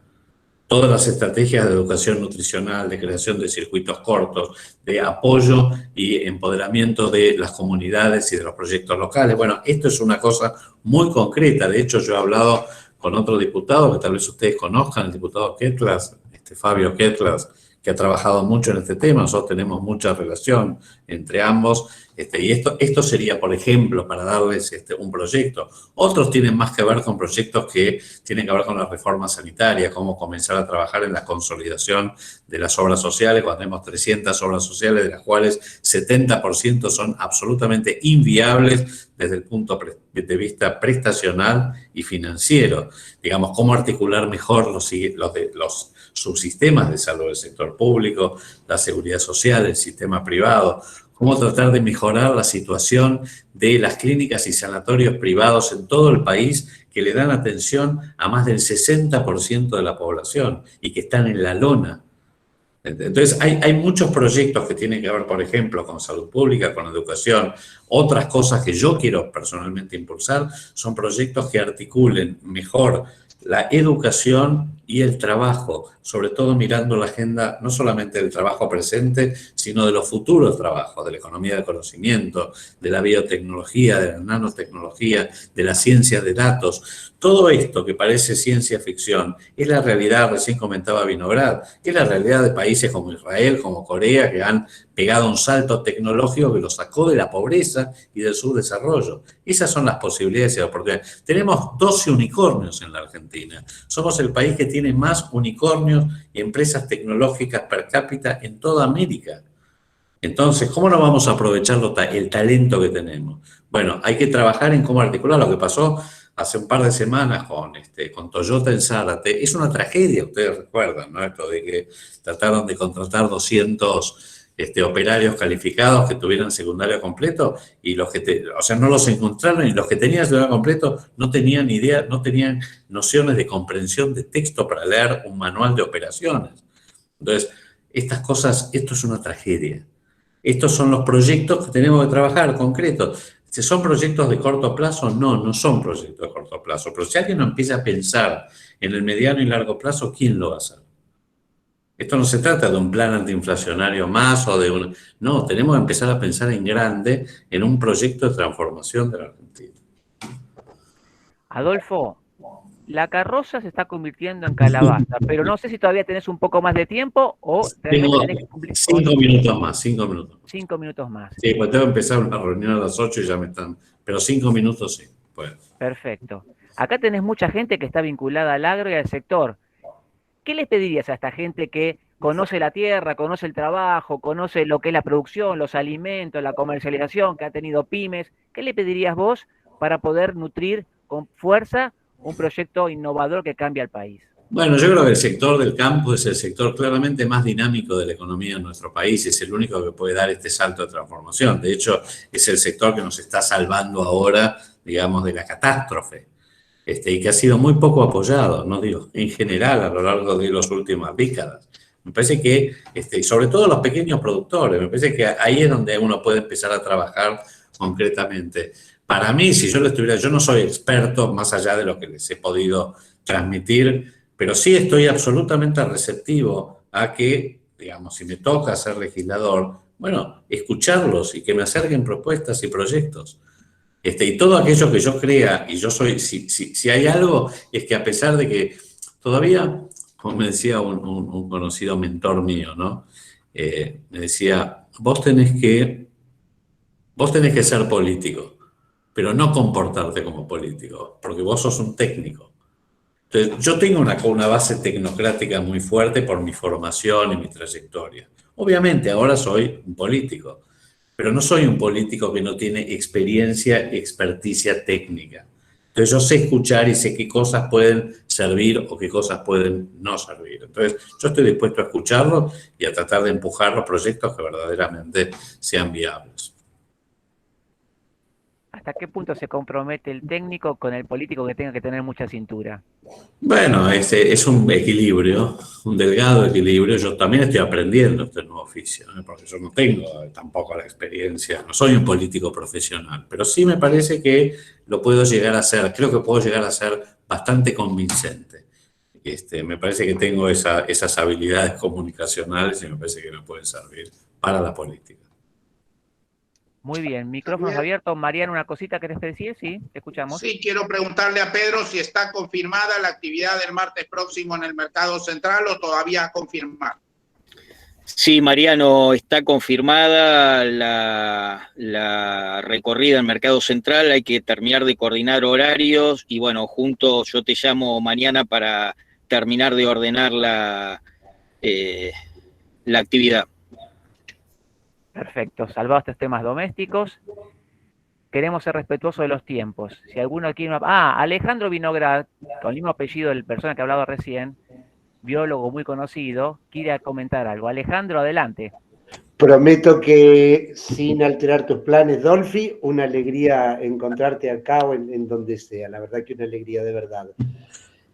Todas las estrategias de educación nutricional, de creación de circuitos cortos, de apoyo y empoderamiento de las comunidades y de los proyectos locales. Bueno, esto es una cosa muy concreta. De hecho, yo he hablado con otro diputado que tal vez ustedes conozcan, el diputado Ketlas, Fabio Ketlas, que ha trabajado mucho en este tema. Nosotros tenemos mucha relación entre ambos. Y esto sería, por ejemplo, para darles un proyecto. Otros tienen más que ver con proyectos que tienen que ver con la reforma sanitaria, cómo comenzar a trabajar en la consolidación de las obras sociales, cuando tenemos 300 obras sociales, de las cuales 70% son absolutamente inviables desde el punto de vista prestacional y financiero. Digamos, cómo articular mejor los subsistemas de salud del sector público, la seguridad social, el sistema privado, cómo tratar de mejorar la situación de las clínicas y sanatorios privados en todo el país que le dan atención a más del 60% de la población y que están en la lona. Entonces, hay muchos proyectos que tienen que ver, por ejemplo, con salud pública, con educación. Otras cosas que yo quiero personalmente impulsar son proyectos que articulen mejor la educación y el trabajo, sobre todo mirando la agenda no solamente del trabajo presente, sino de los futuros trabajos, de la economía del conocimiento, de la biotecnología, de la nanotecnología, de la ciencia de datos. Todo esto que parece ciencia ficción es la realidad, recién comentaba Vinograd, es la realidad de países como Israel, como Corea, que han pegado un salto tecnológico que los sacó de la pobreza y del subdesarrollo. Esas son las posibilidades y las oportunidades. Tenemos 12 unicornios en la Argentina. Somos el país que tiene más unicornios y empresas tecnológicas per cápita en toda América. Entonces, ¿cómo no vamos a aprovechar el talento que tenemos? Bueno, hay que trabajar en cómo articular. Lo que pasó hace un par de semanas con Toyota en Zárate es una tragedia, ustedes recuerdan, ¿no? Esto de que trataron de contratar 200 operarios calificados que tuvieran secundario completo y los que no los encontraron, y los que tenían secundario completo no tenían idea, no tenían nociones de comprensión de texto para leer un manual de operaciones. Entonces, estas cosas, esto es una tragedia. Estos son los proyectos que tenemos que trabajar concretos. Si son proyectos de corto plazo, no son proyectos de corto plazo. Pero si alguien no empieza a pensar en el mediano y largo plazo, ¿quién lo va a hacer? Esto no se trata de un plan antiinflacionario más o de un... No, tenemos que empezar a pensar en grande en un proyecto de transformación de la Argentina. Adolfo, la carroza se está convirtiendo en calabaza, pero no sé si todavía tenés un poco más de tiempo o... Tengo 5 minutos más, 5 minutos. 5 minutos más. Sí, pues tengo que empezar una reunión a las 8 y ya me están... Pero 5 minutos sí. Pues. Perfecto. Acá tenés mucha gente que está vinculada al agro y al sector. ¿Qué les pedirías a esta gente que conoce la tierra, conoce el trabajo, conoce lo que es la producción, los alimentos, la comercialización, que ha tenido pymes? ¿Qué le pedirías vos para poder nutrir con fuerza un proyecto innovador que cambie al país? Bueno, yo creo que el sector del campo es el sector claramente más dinámico de la economía en nuestro país, es el único que puede dar este salto de transformación. De hecho, es el sector que nos está salvando ahora, digamos, de la catástrofe. Y que ha sido muy poco apoyado, no digo, en general a lo largo de las últimas décadas. Me parece que, sobre todo los pequeños productores, me parece que ahí es donde uno puede empezar a trabajar concretamente. Para mí, si yo yo no soy experto más allá de lo que les he podido transmitir, pero sí estoy absolutamente receptivo a que, digamos, si me toca ser legislador, bueno, escucharlos y que me acerquen propuestas y proyectos. Y todo aquello que yo crea, y yo soy, si hay algo, es que a pesar de que todavía, como me decía un conocido mentor mío, ¿no? Me decía, vos tenés que Vos tenés que ser político, pero no comportarte como político, porque vos sos un técnico. Entonces, yo tengo una base tecnocrática muy fuerte por mi formación y mi trayectoria. Obviamente, ahora soy un político, pero no soy un político que no tiene experiencia y experticia técnica. Entonces, yo sé escuchar y sé qué cosas pueden servir o qué cosas pueden no servir. Entonces, yo estoy dispuesto a escucharlo y a tratar de empujar los proyectos que verdaderamente sean viables. ¿Hasta qué punto se compromete el técnico con el político que tenga que tener mucha cintura? Bueno, es un equilibrio, un delgado equilibrio. Yo también estoy aprendiendo este nuevo oficio, ¿eh? Porque yo no tengo tampoco la experiencia, no soy un político profesional, pero sí me parece que lo puedo llegar a hacer, creo que puedo llegar a ser bastante convincente. Me parece que tengo esas habilidades comunicacionales y me parece que me pueden servir para la política. Muy bien, micrófonos abiertos. Mariano, ¿una cosita querés decir? Sí, te escuchamos. Sí, quiero preguntarle a Pedro si está confirmada la actividad del martes próximo en el Mercado Central o todavía a confirmar. Sí, Mariano, está confirmada la recorrida en Mercado Central. Hay que terminar de coordinar horarios y bueno, juntos yo te llamo mañana para terminar de ordenar la actividad. Perfecto, salvados estos temas domésticos. Queremos ser respetuosos de los tiempos. Si alguno quiere... Alejandro Vinograd, con el mismo apellido de la persona que ha hablado recién, biólogo muy conocido, quiere comentar algo. Alejandro, adelante. Prometo que sin alterar tus planes, Dolphy, una alegría encontrarte acá o en donde sea. La verdad que una alegría de verdad.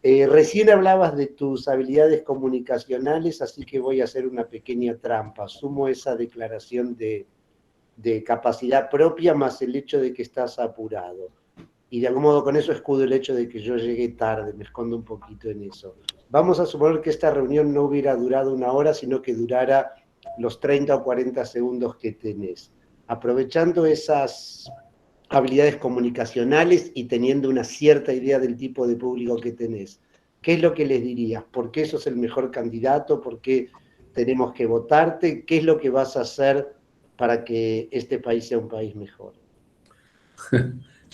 Recién hablabas de tus habilidades comunicacionales, así que voy a hacer una pequeña trampa. Sumo esa declaración de capacidad propia más el hecho de que estás apurado. Y de algún modo con eso escudo el hecho de que yo llegué tarde, me escondo un poquito en eso. Vamos a suponer que esta reunión no hubiera durado 1 hora, sino que durara los 30 o 40 segundos que tenés. Aprovechando esas habilidades comunicacionales y teniendo una cierta idea del tipo de público que tenés, ¿qué es lo que les dirías? ¿Por qué sos el mejor candidato? ¿Por qué tenemos que votarte? ¿Qué es lo que vas a hacer para que este país sea un país mejor?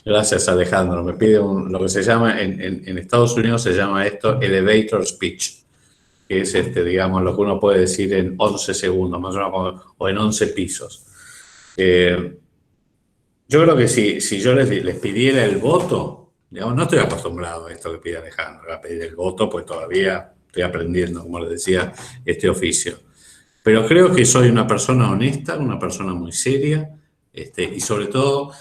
Gracias, Alejandro. Me pide lo que se llama, en Estados Unidos se llama esto elevator speech, que es, digamos, lo que uno puede decir en 11 segundos, más o menos, o en 11 pisos. Yo creo que si yo les pidiera el voto, digamos, no estoy acostumbrado a esto que pide Alejandro, a pedir el voto, pues todavía estoy aprendiendo, como les decía, este oficio. Pero creo que soy una persona honesta, una persona muy seria, y sobre todo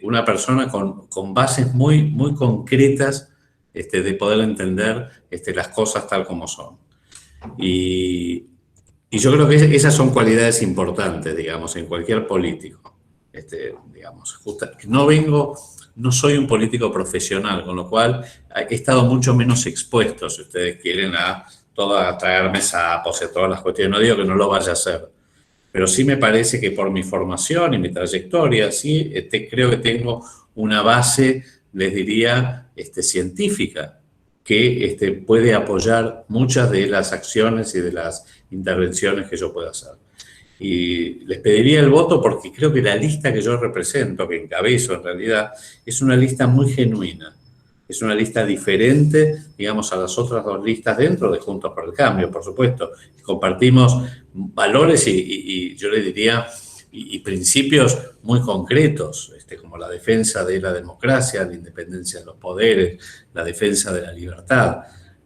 una persona con bases muy, muy concretas de poder entender las cosas tal como son. Y yo creo que esas son cualidades importantes, digamos, en cualquier político. Digamos, no soy un político profesional, con lo cual he estado mucho menos expuesto, si ustedes quieren, a traerme sapos y a todas las cuestiones. No digo que no lo vaya a hacer, pero sí me parece que por mi formación y mi trayectoria, sí, creo que tengo una base, les diría, científica, que puede apoyar muchas de las acciones y de las intervenciones que yo pueda hacer. Y les pediría el voto porque creo que la lista que yo represento, que encabezo en realidad, es una lista muy genuina. Es una lista diferente, digamos, a las otras 2 listas dentro de Juntos por el Cambio, por supuesto. Compartimos valores y yo le diría, y principios muy concretos, como la defensa de la democracia, la independencia de los poderes, la defensa de la libertad.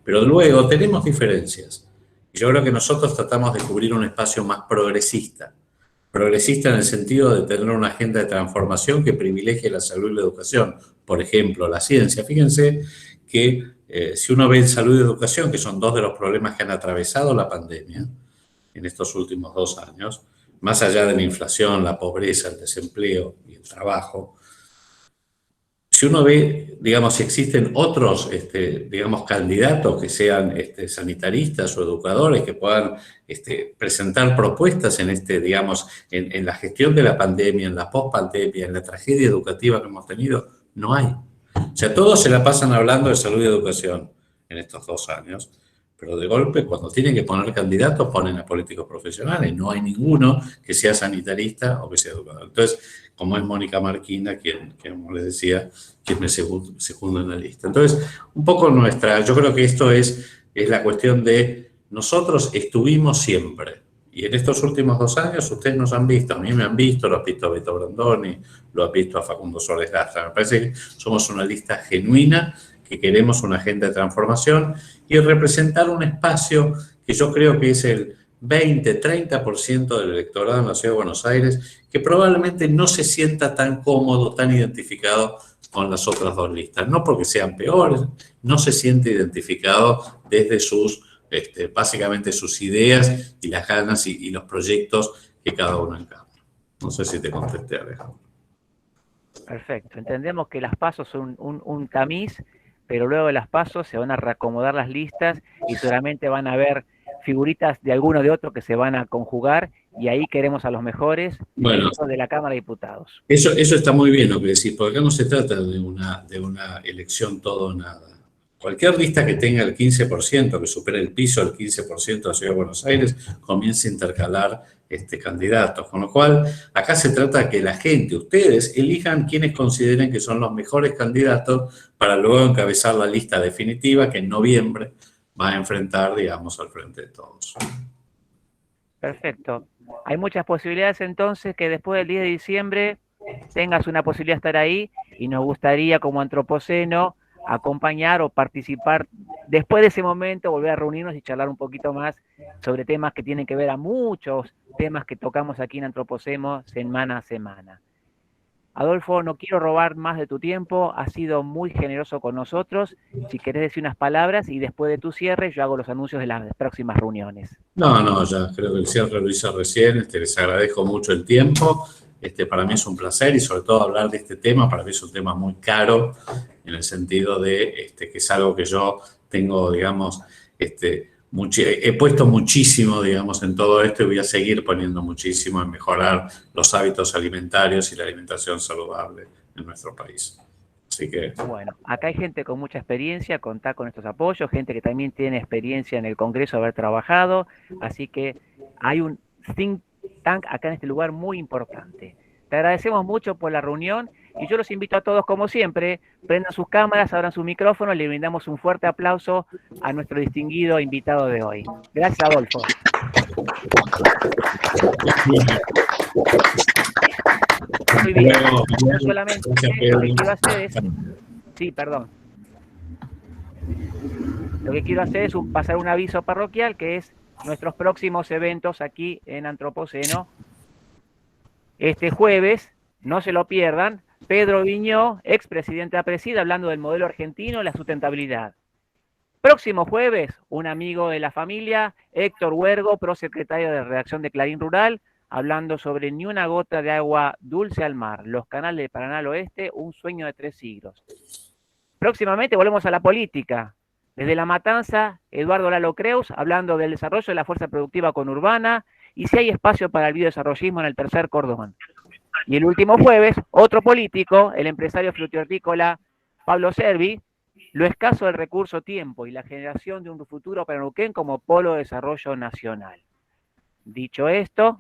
Pero luego tenemos diferencias. Y yo creo que nosotros tratamos de cubrir un espacio más progresista. Progresista en el sentido de tener una agenda de transformación que privilegie la salud y la educación. Por ejemplo, la ciencia. Fíjense que si uno ve en salud y educación, que son 2 de los problemas que han atravesado la pandemia en estos últimos 2 años, más allá de la inflación, la pobreza, el desempleo y el trabajo, si uno ve, digamos, si existen otros, digamos, candidatos que sean sanitaristas o educadores que puedan presentar propuestas en digamos, en la gestión de la pandemia, en la pospandemia, en la tragedia educativa que hemos tenido, no hay. O sea, todos se la pasan hablando de salud y educación en estos 2 años, Pero de golpe, cuando tienen que poner candidatos, ponen a políticos profesionales. No hay ninguno que sea sanitarista o que sea educador. Entonces, como es Mónica Marquina, quien como les decía, quien me secunda en la lista. Entonces, un poco yo creo que esto es la cuestión de nosotros estuvimos siempre. Y en estos últimos 2 años ustedes nos han visto, a mí me han visto, lo ha visto a Beto Brandoni, lo ha visto a Facundo Suárez Lastra. Me parece que somos una lista genuina, que queremos una agenda de transformación y representar un espacio que yo creo que es el 20-30% del electorado en la Ciudad de Buenos Aires, que probablemente no se sienta tan cómodo, tan identificado con las otras 2 listas. No porque sean peores, no se siente identificado desde básicamente sus ideas y las ganas y los proyectos que cada uno encarna. No sé si te contesté, Alejandro. Perfecto. Entendemos que las PASO son un tamiz, pero luego de las PASO se van a reacomodar las listas y seguramente van a haber figuritas de alguno de otro que se van a conjugar y ahí queremos a los mejores de la Cámara de Diputados. Eso está muy bien lo que decís, porque acá no se trata de una elección todo o nada. Cualquier lista que tenga el 15%, que supere el piso del 15% de la Ciudad de Buenos Aires, comienza a intercalar candidatos. Con lo cual, acá se trata de que la gente, ustedes, elijan quienes consideren que son los mejores candidatos para luego encabezar la lista definitiva que en noviembre va a enfrentar, digamos, al Frente de Todos. Perfecto. Hay muchas posibilidades entonces que después del 10 de diciembre tengas una posibilidad de estar ahí y nos gustaría como antropoceno acompañar o participar después de ese momento, volver a reunirnos y charlar un poquito más sobre temas que tienen que ver a muchos temas que tocamos aquí en Antropoceno semana a semana. Adolfo, no quiero robar más de tu tiempo, has sido muy generoso con nosotros. Si querés decir unas palabras y después de tu cierre yo hago los anuncios de las próximas reuniones. No, ya creo que el cierre lo hice recién, les agradezco mucho el tiempo. Para mí es un placer y sobre todo hablar de este tema, para mí es un tema muy caro en el sentido de que es algo que yo tengo, digamos, he puesto muchísimo, digamos, en todo esto y voy a seguir poniendo muchísimo en mejorar los hábitos alimentarios y la alimentación saludable en nuestro país. Así que... Bueno, acá hay gente con mucha experiencia, contá con estos apoyos, gente que también tiene experiencia en el Congreso, haber trabajado, así que hay un think tank acá en este lugar muy importante. Te agradecemos mucho por la reunión y yo los invito a todos, como siempre, prendan sus cámaras, abran sus micrófonos y le brindamos un fuerte aplauso a nuestro distinguido invitado de hoy. Gracias, Adolfo. Muy bien. No solamente lo que quiero hacer es... Sí, perdón. Lo que quiero hacer es pasar un aviso parroquial, que es nuestros próximos eventos aquí en Antropoceno. Este jueves, no se lo pierdan, Pedro Viñó, expresidente de APRESID, hablando del modelo argentino y la sustentabilidad. Próximo jueves, un amigo de la familia, Héctor Huergo, prosecretario de redacción de Clarín Rural, hablando sobre Ni una gota de agua dulce al mar, los canales de Paraná al Oeste, un sueño de 3 siglos. Próximamente volvemos a la política. Desde La Matanza, Eduardo Lalo Creus, hablando del desarrollo de la fuerza productiva conurbana y si hay espacio para el biodesarrollismo en el tercer cordón. Y el último jueves, otro político, el empresario frutihortícola Pablo Servi, lo escaso del recurso tiempo y la generación de un futuro para Neuquén como polo de desarrollo nacional. Dicho esto,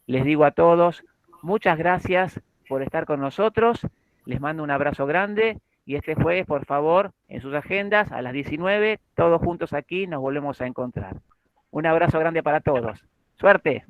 les digo a todos, muchas gracias por estar con nosotros, les mando un abrazo grande y este jueves, por favor, en sus agendas, a las 19, todos juntos aquí nos volvemos a encontrar. Un abrazo grande para todos. ¡Suerte!